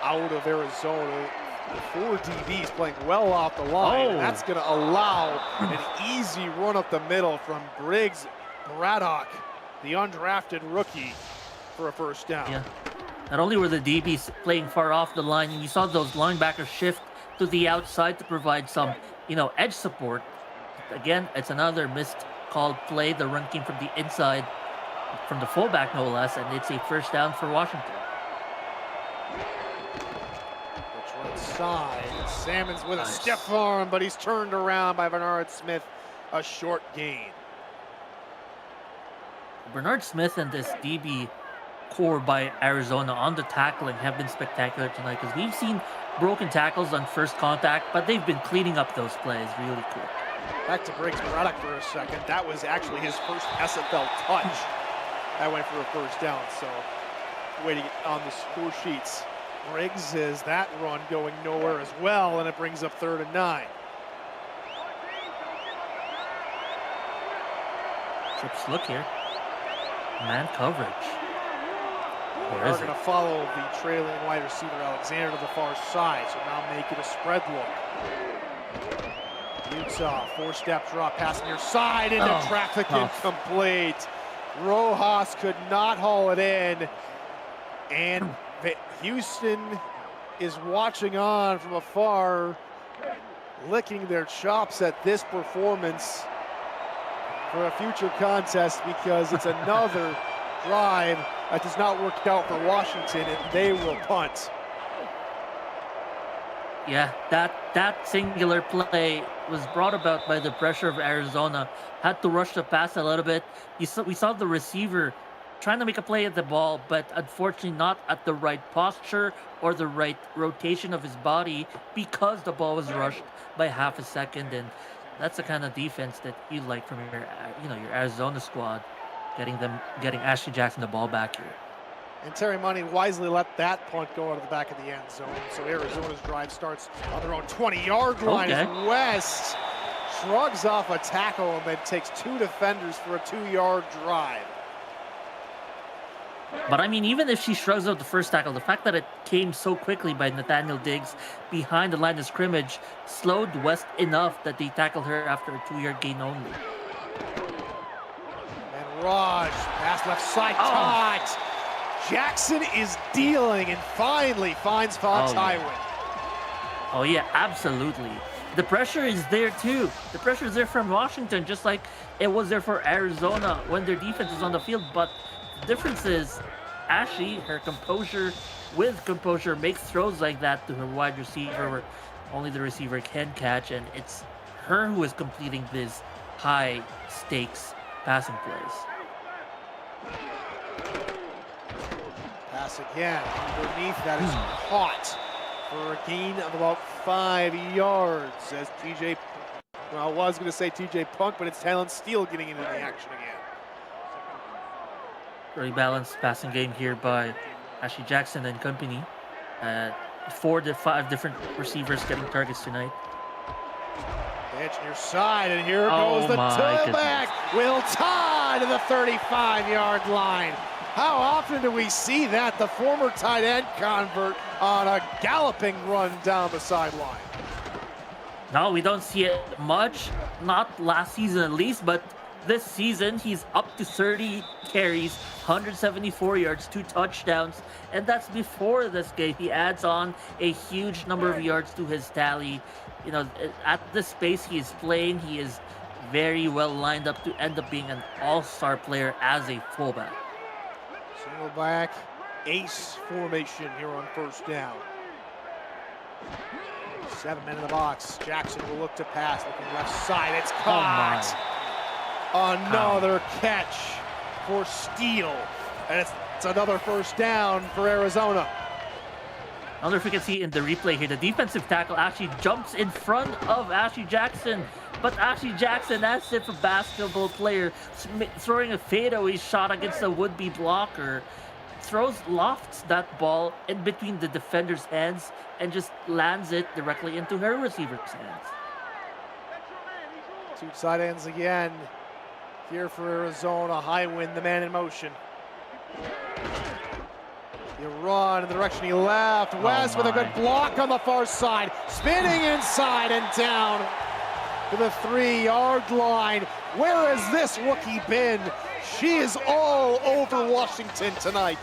out of Arizona. The 4 DBs playing well off the line. And that's going to allow an easy run up the middle from Briggs Braddock, the undrafted rookie, for a first down. Yeah. Not only were the DBs playing far off the line, and you saw those linebackers shift to the outside to provide some, edge support. Again, it's another missed called play. The run came from the inside, from the fullback no less, and it's a first down for Washington. Side. Salmons with a stiff arm, but he's turned around by Bernard Smith. A short gain. Bernard Smith and this DB core by Arizona on the tackling have been spectacular tonight, because we've seen broken tackles on first contact, but they've been cleaning up those plays really cool. Back to Briggs Braddock for a second. That was actually his first SFL touch. That went for a first down, so waiting on the score sheets. Briggs is that run going nowhere as well, and it brings up 3rd and 9. Trips look here. Man coverage. They're going to follow the trailing wide receiver Alexander to the far side, so now make it a spread look. Utah, 4-step drop, pass near side into traffic, incomplete. Rojas could not haul it in, and Houston is watching on from afar, licking their chops at this performance for a future contest, because it's another drive that does not work out for Washington, and they will punt. Yeah, that singular play was brought about by the pressure of Arizona. Had to rush the pass a little bit. We saw the receiver trying to make a play at the ball, but unfortunately not at the right posture or the right rotation of his body because the ball was rushed by half a second. And that's the kind of defense that you like from your your Arizona squad, getting Ashley Jackson the ball back here. And Terry Money wisely let that punt go out of the back of the end zone. So Arizona's drive starts on their own 20-yard line as West shrugs off a tackle and then takes 2 defenders for a 2-yard drive. But I mean, even if she shrugs out the first tackle, the fact that it came so quickly by Nathaniel Diggs behind the line of scrimmage slowed West enough that they tackled her after a 2-yard gain only. And Raj, pass left side, caught. Jackson is dealing and finally finds Fox Highway. Oh yeah, absolutely. The pressure is there too. The pressure is there from Washington, just like it was there for Arizona when their defense is on the field. But the difference is Ashley, her composure makes throws like that to her wide receiver where only the receiver can catch, and it's her who is completing these high stakes passing plays. Pass again underneath, that is caught for a gain of about 5 yards as TJ, well, I was going to say TJ Punk, but it's Talon Steele getting into the action again. Very balanced passing game here by Ashley Jackson and company. 4 to 5 different receivers getting targets tonight. Edge near side, and here goes the tailback. Will Todd to the 35-yard line. How often do we see that? The former tight end convert on a galloping run down the sideline. No, we don't see it much. Not last season at least, but this season he's up to 30 carries, 174 yards, 2 touchdowns, and that's before this game. He adds on a huge number of yards to his tally. You know, at the space he is playing, he is very well lined up to end up being an all-star player as a fullback. Single back, ace formation here on first down. 7 men in the box. Jackson will look to pass, looking left side. It's caught. Another catch for Steele. And it's another first down for Arizona. I wonder if we can see in the replay here, the defensive tackle actually jumps in front of Ashley Jackson. But Ashley Jackson, as if a basketball player throwing a fadeaway shot against a would-be blocker, lofts that ball in between the defender's hands and just lands it directly into her receiver's hands. 2 side ends again. Here for Arizona, Highwind, the man in motion. You run in the direction he left. West with a good block on the far side. Spinning inside and down to the 3-yard line. Where has this rookie been? She is all over Washington tonight.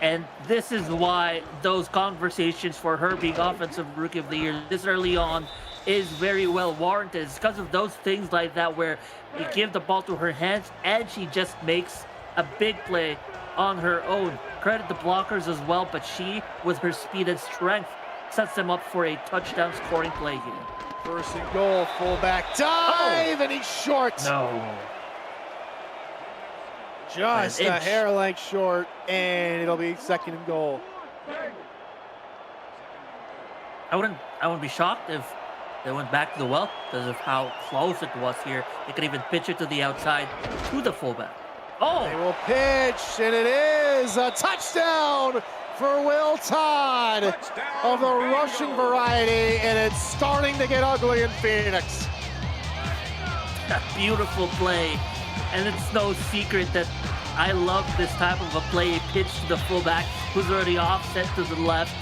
And this is why those conversations for her being Offensive Rookie of the Year this early on is very well warranted. It's because of those things like that where you give the ball to her hands and she just makes a big play on her own. Credit the blockers as well, but she, with her speed and strength, sets them up for a touchdown scoring play here. First and goal, fullback dive, and he's short. No. Just a hair length short, and it'll be second and goal. I wouldn't be shocked if they went back to the well because of how close it was here. They could even pitch it to the outside to the fullback. Oh! They will pitch, and it is a touchdown for Will Todd of the rushing variety, and it's starting to get ugly in Phoenix. A beautiful play, and it's no secret that I love this type of a play. Pitch to the fullback who's already offset to the left.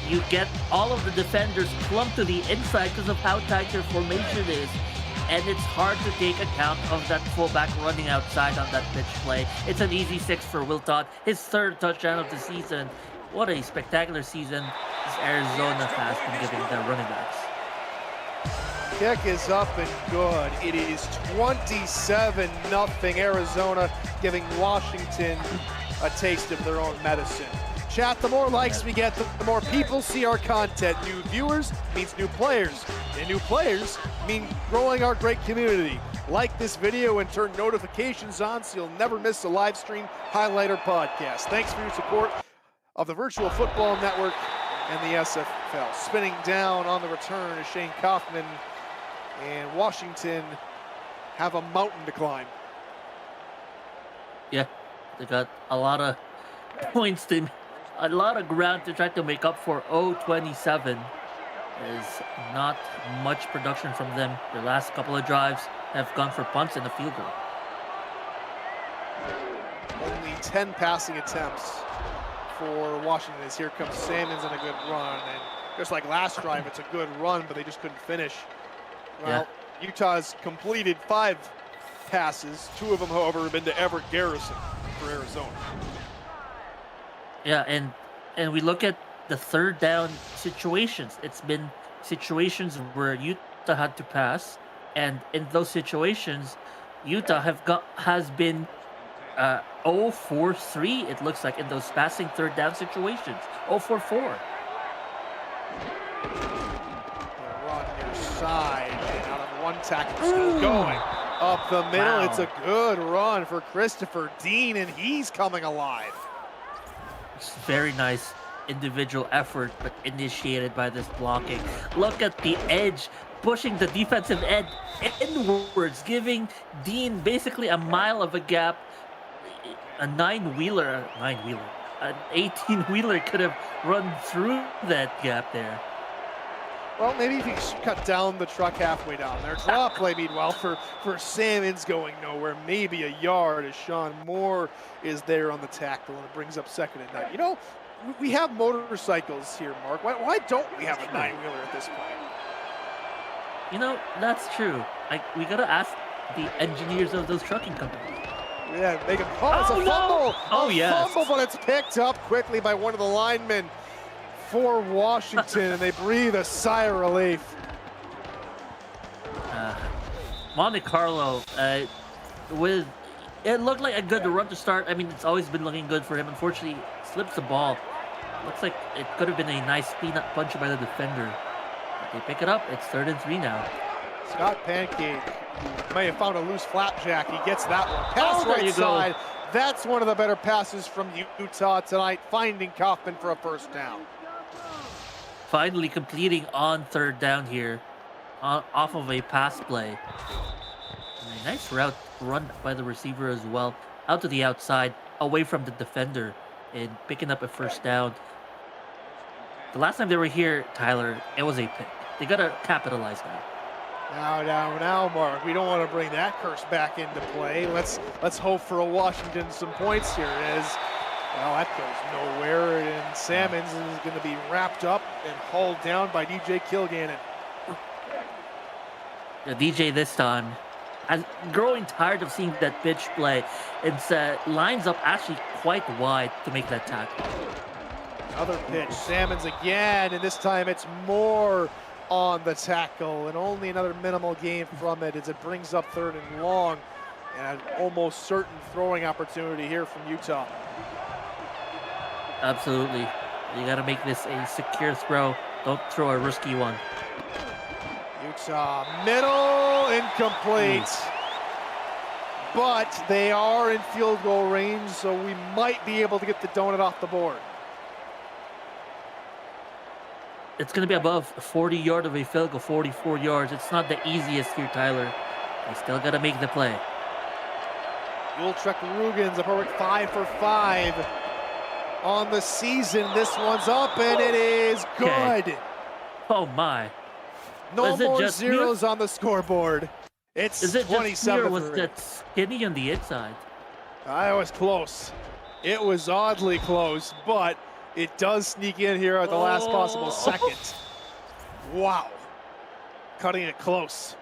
You get all of the defenders clumped to the inside because of how tight their formation is. And it's hard to take account of that fullback running outside on that pitch play. It's an easy 6 for Will Todd, his 3rd touchdown of the season. What a spectacular season this Arizona has been giving their running backs. Kick is up and good. It is 27-0 Arizona, giving Washington a taste of their own medicine. Chat, the more likes we get, the more people see our content. New viewers means new players, and new players mean growing our great community. Like this video and turn notifications on so you'll never miss a live stream, highlight, or podcast. Thanks for your support of the Virtual Football Network and the SFL. Spinning down on the return is Shane Kaufman, and Washington have a mountain to climb. Yeah, they got a lot of points to, a lot of ground to try to make up for. 0-27 is not much production from them. Their last couple of drives have gone for punts and a field goal. Only 10 passing attempts for Washington as here comes Salmons on a good run. And just like last drive, it's a good run, but they just couldn't finish. Well, yeah. Utah's completed 5 passes. 2 of them, however, have been to Everett Garrison for Arizona. Yeah, and we look at the third down situations. It's been situations where Utah had to pass, and in those situations, Utah has been 0-for-3. It looks like in those passing third down situations, 0-for-4. Run near side, and out of one tackle, still going up the middle. Wow. It's a good run for Christopher Dean, and he's coming alive. It's very nice individual effort, but initiated by this blocking. Look at the edge, pushing the defensive end inwards, giving Dean basically a mile of a gap. An 18-wheeler could have run through that gap there. Well, maybe if you cut down the truck halfway down there. Draw play, meanwhile, for Salmons going nowhere. Maybe a yard as Sean Moore is there on the tackle, and it brings up 2nd and 9. You know, we have motorcycles here, Mark. Why don't we have a 9-wheeler at this point? You know, that's true. We got to ask the engineers of those trucking companies. Yeah, they can. Oh, it's a fumble. Oh, yeah. Fumble, but it's picked up quickly by one of the linemen for Washington, and they breathe a sigh of relief. Monte Carlo, it looked like a good run to start. I mean, it's always been looking good for him. Unfortunately, slips the ball. Looks like it could have been a nice peanut punch by the defender. But they pick it up. It's 3rd and 3 now. Scott Pancake may have found a loose flapjack. He gets that one. Pass right side. That's one of the better passes from Utah tonight, finding Kaufman for a 1st down. Finally completing on 3rd down here, off of a pass play. And a nice route run by the receiver as well, out to the outside, away from the defender, and picking up a 1st down. The last time they were here, Tyler, it was a pick. They gotta capitalize now. Now, Mark, we don't want to bring that curse back into play. Let's hope for a Washington some points here as, well, that goes nowhere, and Salmons is going to be wrapped up and hauled down by DJ Kilgannon. Yeah, DJ this time, growing tired of seeing that pitch play, and lines up actually quite wide to make that tackle. Another pitch, Salmons again, and this time it's more on the tackle, and only another minimal gain from it as it brings up 3rd and long, and an almost certain throwing opportunity here from Utah. Absolutely. You got to make this a secure throw. Don't throw a risky one. Utah, middle, incomplete. But they are in field goal range, so we might be able to get the donut off the board. It's going to be above 40 yards of a field goal, 44 yards. It's not the easiest here, Tyler. They still got to make the play. Ultrek Rugans, a perfect 5 for 5 on the season. This one's up, and it is good. Okay. Oh, my. No more zeros on the scoreboard. It's 27 or was that skinny on the inside? I was close. It was oddly close, but it does sneak in here at the last possible second. Wow. Cutting it close.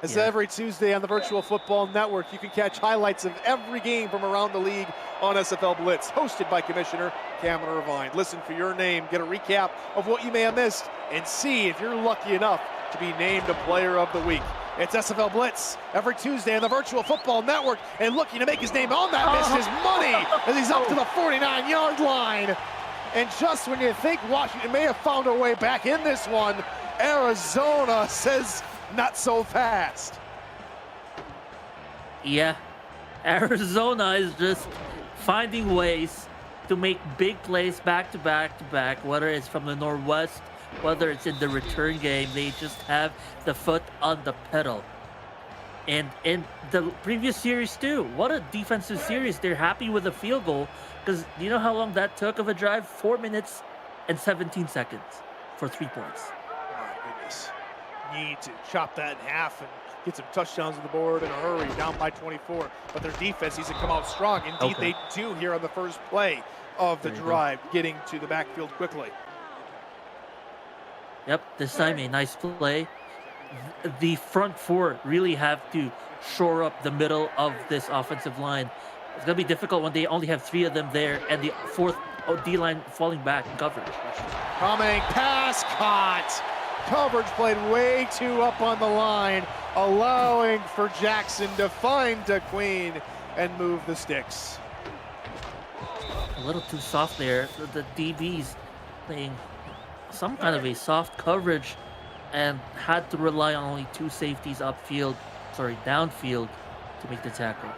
As every Tuesday on the Virtual Football Network, you can catch highlights of every game from around the league on SFL Blitz, hosted by Commissioner Cameron Irvine. Listen for your name, get a recap of what you may have missed, and see if you're lucky enough to be named a Player of the Week. It's SFL Blitz every Tuesday on the Virtual Football Network, and looking to make his name on that list is Money as he's up to the 49-yard line. And just when you think Washington may have found a way back in this one, Arizona says not so fast. Yeah, Arizona is just finding ways to make big plays back to back to back, whether it's from the Northwest, whether it's in the return game. They just have the foot on the pedal. And in the previous series too, what a defensive series. They're happy with a field goal, because you know how long that took of a drive? 4 minutes and 17 seconds for 3 points. My goodness. Need to chop that in half and get some touchdowns on the board in a hurry, down by 24. But their defense needs to come out strong. Indeed, they do here on the first play of the drive, getting to the backfield quickly. Yep, this time a nice play. The front four really have to shore up the middle of this offensive line. It's going to be difficult when they only have 3 of them there and the fourth D-line falling back in coverage. Coming, pass caught. Coverage played way too up on the line, allowing for Jackson to find the Queen and move the sticks. A little too soft there. The DBs playing some kind of a soft coverage and had to rely on only 2 safeties downfield to make the tackle.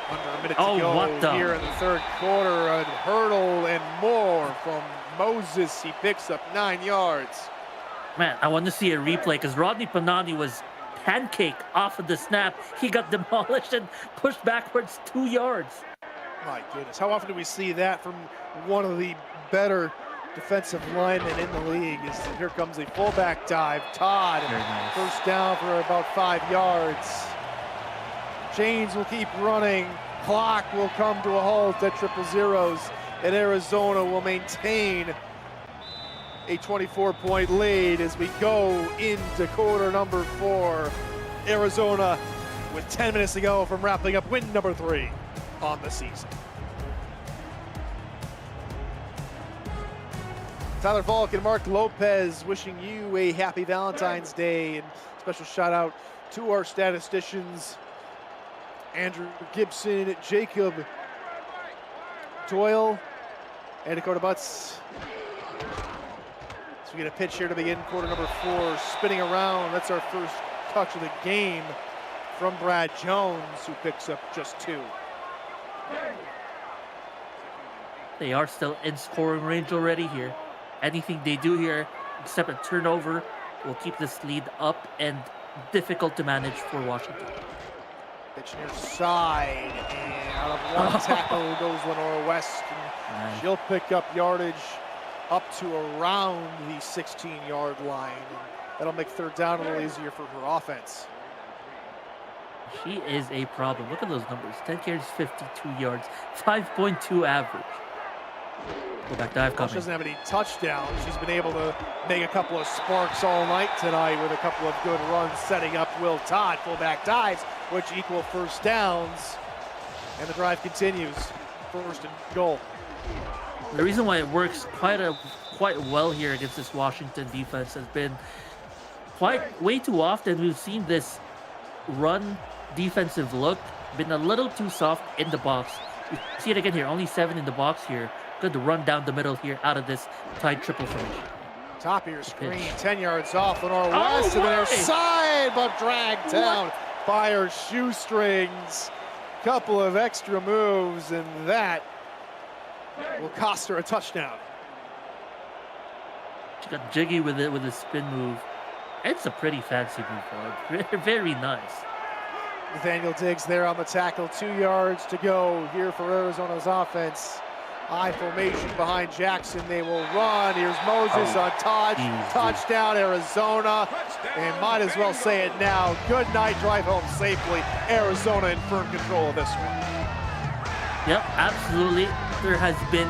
Under a minute to go here in the third quarter. A hurdle and more from Moses. He picks up 9 yards. Man, I want to see a replay because Rodney Panani was pancake off of the snap. He got demolished and pushed backwards 2 yards. My goodness, how often do we see that from one of the better defensive linemen in the league? Here comes a fullback dive. Todd, nice. First down for about 5 yards. Chains will keep running. Clock will come to a halt at 0-0s, and Arizona will maintain a 24-point lead as we go into quarter number 4. Arizona with 10 minutes to go from wrapping up win number 3 on the season. Tyler Falk and Mark Lopez wishing you a happy Valentine's Day, and special shout out to our statisticians, Andrew Gibson, Jacob Doyle, and Dakota Butts. So we get a pitch here to begin quarter number 4, spinning around. That's our first touch of the game from Brad Jones, who picks up just 2. They are still in scoring range already here. Anything they do here, except a turnover, will keep this lead up and difficult to manage for Washington. Pitch near side, and out of one tackle goes Lenora West. And she'll pick up yardage up to around the 16-yard line. And that'll make third down a little easier for her offense. She is a problem. Look at those numbers. 10 carries, 52 yards, 5.2 average. Go back dive coming. She doesn't have any touchdowns. She's been able to make a couple of sparks all night tonight with a couple of good runs, setting up Will Todd. Fullback dives, which equal first downs. And the drive continues. First and goal. The reason why it works quite well here against this Washington defense has been way too often we've seen this run defensive look been a little too soft in the box. We see it again here. Only 7 in the box here. Good to run down the middle here out of this tight triple formation. Top of your screen, 10 yards off Lenora West, and their side, but dragged down by her shoestrings. Couple of extra moves, and that will cost her a touchdown. She got jiggy with it with a spin move. It's a pretty fancy move, very nice. Nathaniel Diggs there on the tackle, 2 yards to go here for Arizona's offense. High formation behind Jackson. They will run. Here's Moses on Todd. Touchdown, Arizona. And might as well say it now. Good night. Drive home safely. Arizona in firm control of this one. Yep, absolutely. There has been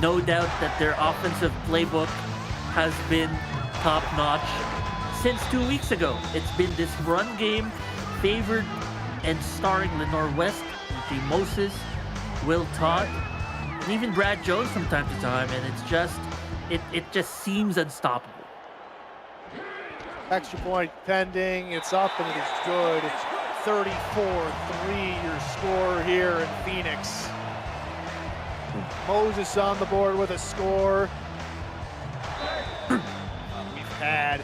no doubt that their offensive playbook has been top-notch since 2 weeks ago. It's been this run game favored and starring Lenore West, Jay Moses, Will Todd, and even Brad Jones from time to time, and it just seems unstoppable. Extra point pending. It's up and it is good. 34-3 your score here in Phoenix. Moses on the board with a score. We've had,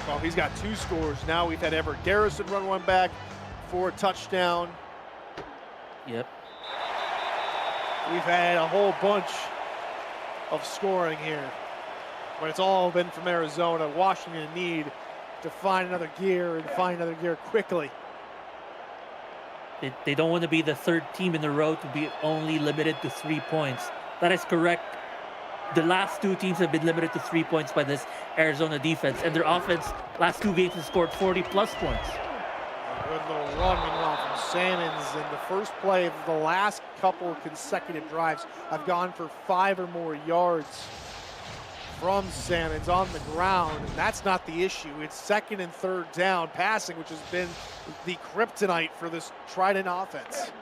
well, he's got 2 scores now. We've had Everett Garrison run one back for a touchdown. Yep. We've had a whole bunch of scoring here, but it's all been from Arizona. Washington need to find another gear and find another gear quickly. They don't want to be the 3rd team in a row to be only limited to 3 points. That is correct. The last 2 teams have been limited to 3 points by this Arizona defense, and their offense last 2 games has scored 40-plus points. A good little run meanwhile from Salmons in the first play of the last couple consecutive drives. I've gone for 5 or more yards from Salmons on the ground, and that's not the issue. It's 2nd and 3rd down passing, which has been the kryptonite for this Trident offense.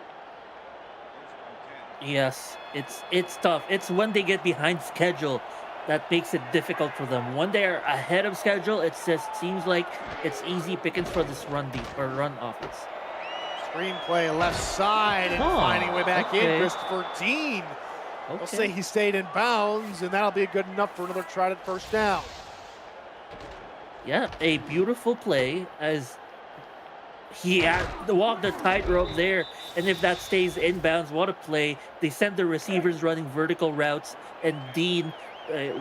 Yes, it's tough. It's when they get behind schedule that makes it difficult for them. When they're ahead of schedule, it just seems like it's easy pickings for this run offense. Screenplay left side and finding a way back in. Christopher Dean. They'll say he stayed in bounds, and that'll be good enough for another Trident first down. Yeah, a beautiful play as he had to walk the tightrope there, and if that stays inbounds, what a play. They send the receivers running vertical routes, and Dean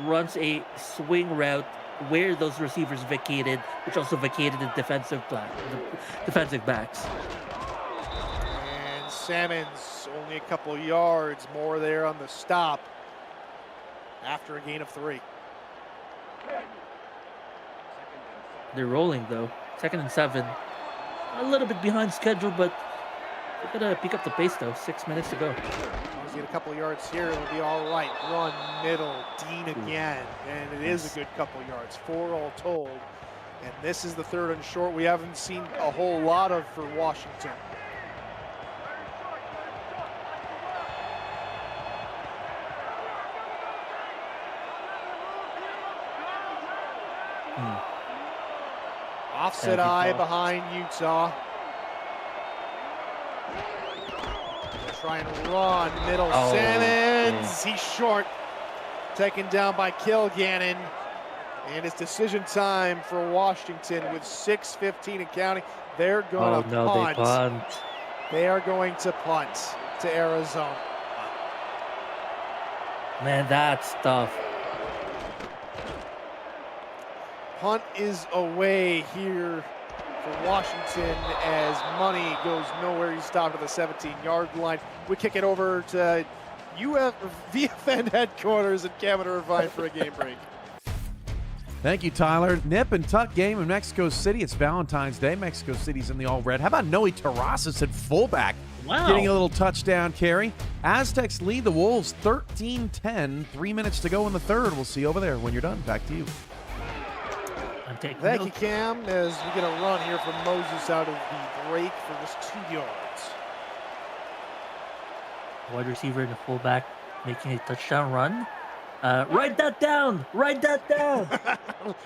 runs a swing route where those receivers vacated, which also vacated the defensive backs. And Salmons only a couple yards more there on the stop after a gain of 3. They're rolling though. 2nd and 7. A little bit behind schedule, but they're gonna pick up the pace though. 6 minutes to go. As long as you get a couple of yards here, it'll be all right. Run middle, Dean again, and it is a good couple of yards. 4 all told, and this is the 3rd and short. We haven't seen a whole lot of for Washington. Offset eye behind Utah. Try and run, middle, Salmons. He's short. Taken down by Kilgannon. And it's decision time for Washington with 6:15 and counting. They're going to punt. They punt. They are going to punt to Arizona. Man, that's tough. Punt is away here for Washington as Money goes nowhere. He's stopped at the 17-yard line. We kick it over to VFN headquarters at Cameron Irvine for a game break. Thank you, Tyler. Nip and tuck game in Mexico City. It's Valentine's Day. Mexico City's in the all-red. How about Noe Terrazas at fullback? Wow. Getting a little touchdown carry. Aztecs lead the Wolves 13-10. 3 minutes to go in the 3rd. We'll see you over there when you're done. Back to you. Thank you, Cam, as we get a run here from Moses out of the break for just 2 yards. Wide receiver and a fullback making a touchdown run. Write that down. Write that down.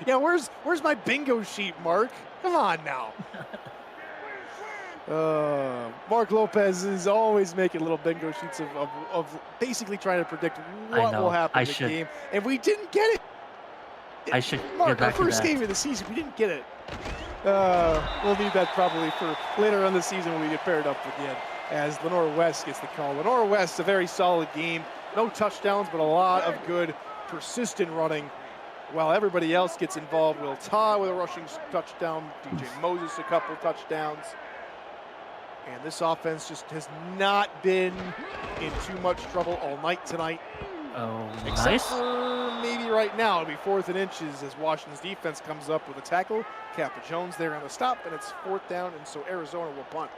Yeah, where's my bingo sheet, Mark? Come on now. Mark Lopez is always making little bingo sheets of basically trying to predict what will happen in the game. And we didn't get it. I should Mark, get back our first to that. game of the season, we didn't get it. We'll need that probably for later on the season when we get paired up again, as Lenore West gets the call. Lenore West, a very solid game. No touchdowns, but a lot of good, persistent running. While everybody else gets involved, Will Todd with a rushing touchdown, DJ Moses a couple touchdowns. And this offense just has not been in too much trouble all night tonight. Oh, Except nice. for maybe right now, it'll be 4th and inches as Washington's defense comes up with a tackle. Kappa Jones there on the stop, and it's 4th down, and so Arizona will punt.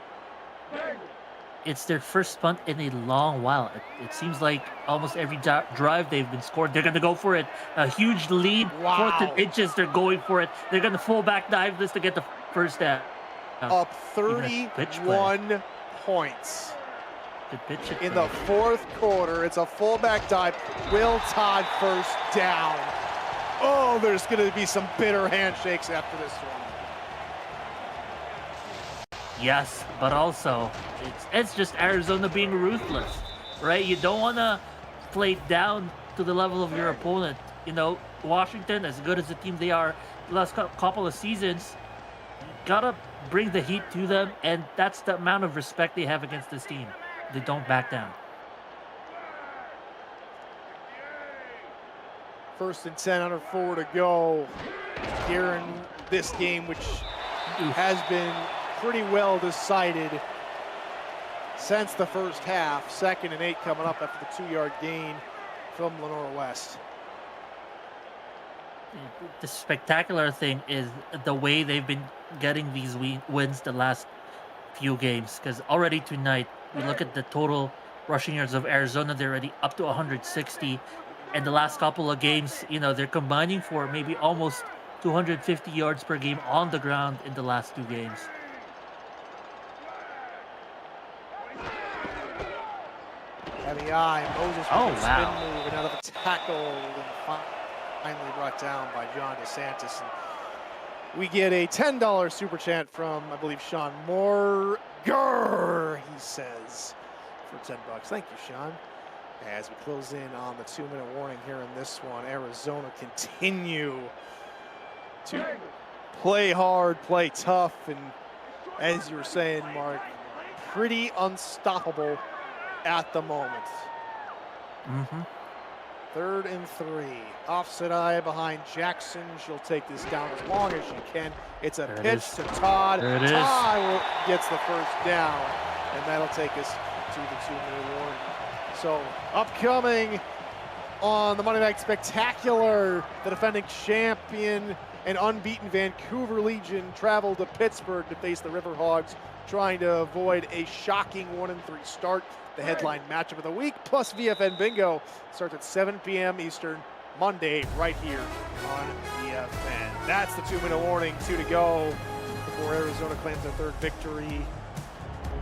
It's their first punt in a long while. It seems like almost every drive they've been scored, they're going to go for it. A huge lead, Wow. 4th and inches, they're going for it. They're going to full back dive this to get the first down. Up 31 points. Good pitch In the 4th quarter, it's a fullback dive. Will Todd first down. Oh, there's going to be some bitter handshakes after this one. Yes, but also it's just Arizona being ruthless, right? You don't want to play down to the level of your opponent. You know, Washington, as good as the team they are, the last couple of seasons, gotta bring the heat to them, and that's the amount of respect they have against this team. They don't back down. 1st and 10, under 4 to go here in this game, which has been pretty well decided since the first half. 2nd and 8 coming up after the 2-yard gain from Lenore West. The spectacular thing is the way they've been getting these wins the last few games. Because already tonight, we look at the total rushing yards of Arizona, they're already up to 160. And the last couple of games, you know, they're combining for maybe almost 250 yards per game on the ground in the last 2 games. Heavy eye, Moses with Oh, a wow. spin move, another tackle, and finally brought down by John DeSantis. And we get a $10 super chat from, I believe, Sean Moore. Grrr, he says, for $10. Thank you, Sean. As we close in on the 2-minute warning here in this one, Arizona continue to play hard, play tough, and as you were saying, Mark, pretty unstoppable at the moment. 3rd and 3. Offset eye behind Jackson. She'll take this down as long as she can. It's a pitch to Todd. There it is. Todd gets the first down, and that'll take us to the 2-minute warning. So upcoming on the Monday Night Spectacular, the defending champion and unbeaten Vancouver Legion travel to Pittsburgh to face the Riverhogs, trying to avoid a shocking 1-3 start. The headline matchup of the week, plus VFN Bingo, starts at 7 p.m. Eastern, Monday, right here on VFN. That's the 2-minute warning, 2 to go before Arizona claims their 3rd victory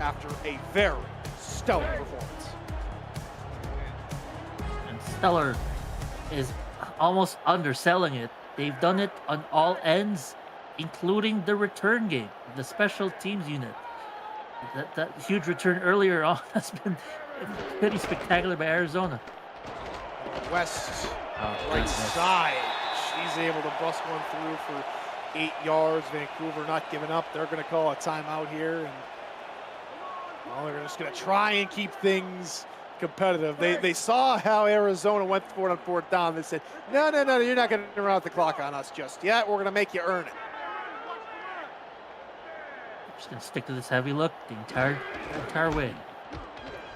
after a very stellar performance. And stellar is almost underselling it. They've done it on all ends, including the return game, the special teams unit. That huge return earlier on has been pretty spectacular by Arizona. West, right side. She's able to bust one through for 8 yards. Vancouver not giving up. They're going to call a timeout here, and well, they're just going to try and keep things competitive. They saw how Arizona went for it on 4th down. They said, no, you're not going to run out the clock on us just yet. We're going to make you earn it. Just gonna stick to this heavy look the entire way.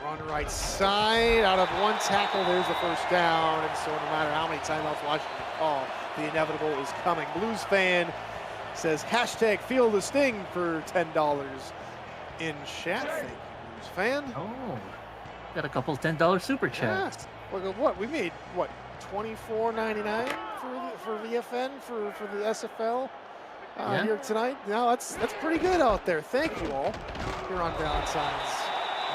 Run right side, out of 1 tackle, there's the first down, and so no matter how many timeouts Washington call, the inevitable is coming. Blues fan says hashtag feel the sting for $10 in chat. Thank you, Blues fan. Oh, got a couple $10 super chats. Yes. Look at what we made. What, $24.99 for VFN for the SFL? Yeah. Here tonight. Now that's pretty good out there. Thank you all here on Valentine's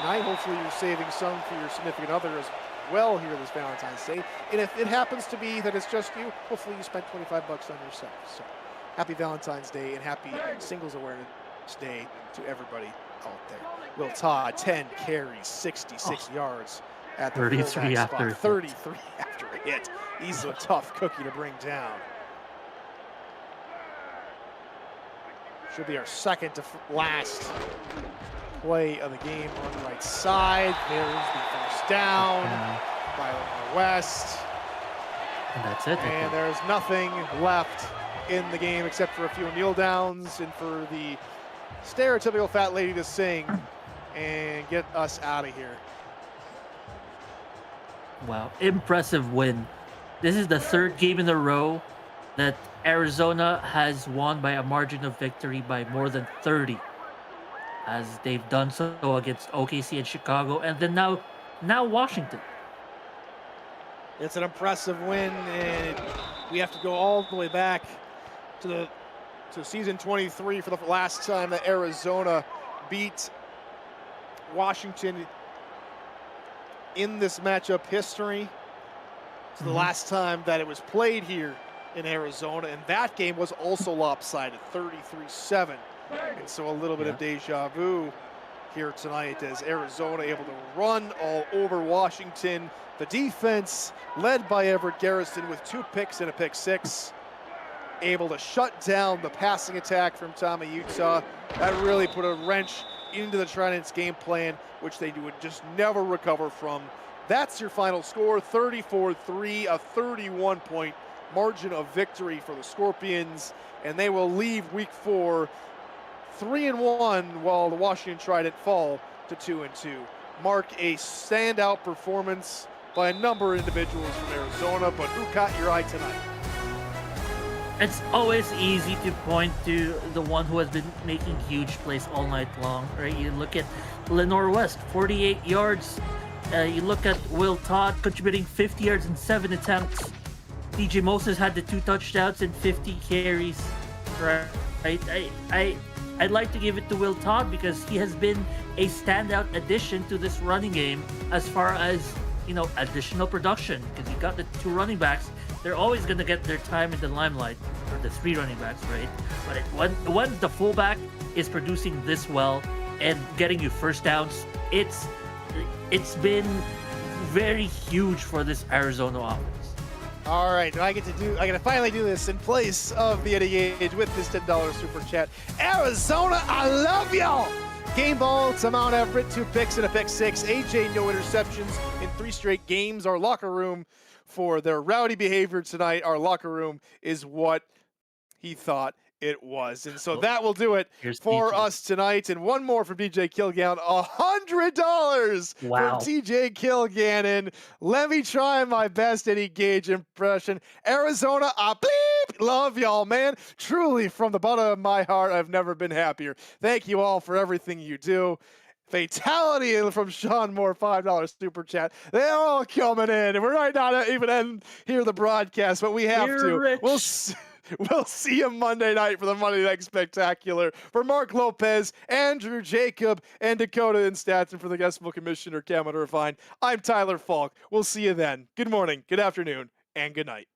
night. Hopefully you're saving some for your significant other as well here this Valentine's Day. And if it happens to be that it's just you, hopefully you spent $25 on yourself. So happy Valentine's Day and happy Singles Awareness Day to everybody out there. Will Todd, 10 carries, 66 yards at the 33 after spot. 33 after a hit. He's a tough cookie to bring down. Should be our second to last play of the game on the right side. There's the first down by Lenore West. And that's it. And there's nothing left in the game except for a few kneel downs and for the stereotypical fat lady to sing and get us out of here. Wow, impressive win. This is the 3rd game in a row that Arizona has won by a margin of victory by more than 30, as they've done so against OKC and Chicago, and then now Washington. It's an impressive win, and we have to go all the way back to season 23 for the last time that Arizona beat Washington in this matchup history. It's the last time that it was played here in Arizona, and that game was also lopsided, 33-7. And so a little bit of deja vu here tonight as Arizona able to run all over Washington. The defense, led by Everett Garrison with 2 picks and a pick 6, able to shut down the passing attack from Tommy Utah. That really put a wrench into the Trident's game plan, which they would just never recover from. That's your final score, 34-3, a 31-point margin of victory for the Scorpions, and they will leave week 4 3-1 while the Washington Trident fall to 2-2. Mark, a standout performance by a number of individuals from Arizona, but who caught your eye tonight? It's always easy to point to the one who has been making huge plays all night long, right? You look at Lenore West, 48 yards. You look at Will Todd contributing 50 yards in 7 attempts. DJ Moses had the 2 touchdowns and 50 carries, right? I'd like to give it to Will Todd because he has been a standout addition to this running game as far as, you know, additional production, because you got the 2 running backs. They're always going to get their time in the limelight, or the 3 running backs, right? But when the fullback is producing this well and getting you first downs, it's been very huge for this Arizona offense. All right, I get to finally do this in place of the Eddie Gage with this $10 super chat. Arizona, I love y'all. Game ball to Mount Everett, 2 picks and a pick 6. AJ, no interceptions in 3 straight games. Our locker room, for their rowdy behavior tonight, our locker room is what he thought it was. And so that will do it for us tonight. And one more from DJ Kilgannon, $100 from TJ Kilgannon. Let me try my best Eddie Gage impression. Arizona, bleep, love y'all, man. Truly, from the bottom of my heart, I've never been happier. Thank you all for everything you do. Fatality from Sean Moore, $5 super chat. They're all coming in, and we're right not even end here the broadcast, but we have to. Rich. We'll see you Monday night for the Monday Night Spectacular. For Mark Lopez, Andrew Jacob, and Dakota and Statson, for the Guestable Commissioner, Cameron Irvine, I'm Tyler Falk. We'll see you then. Good morning, good afternoon, and good night.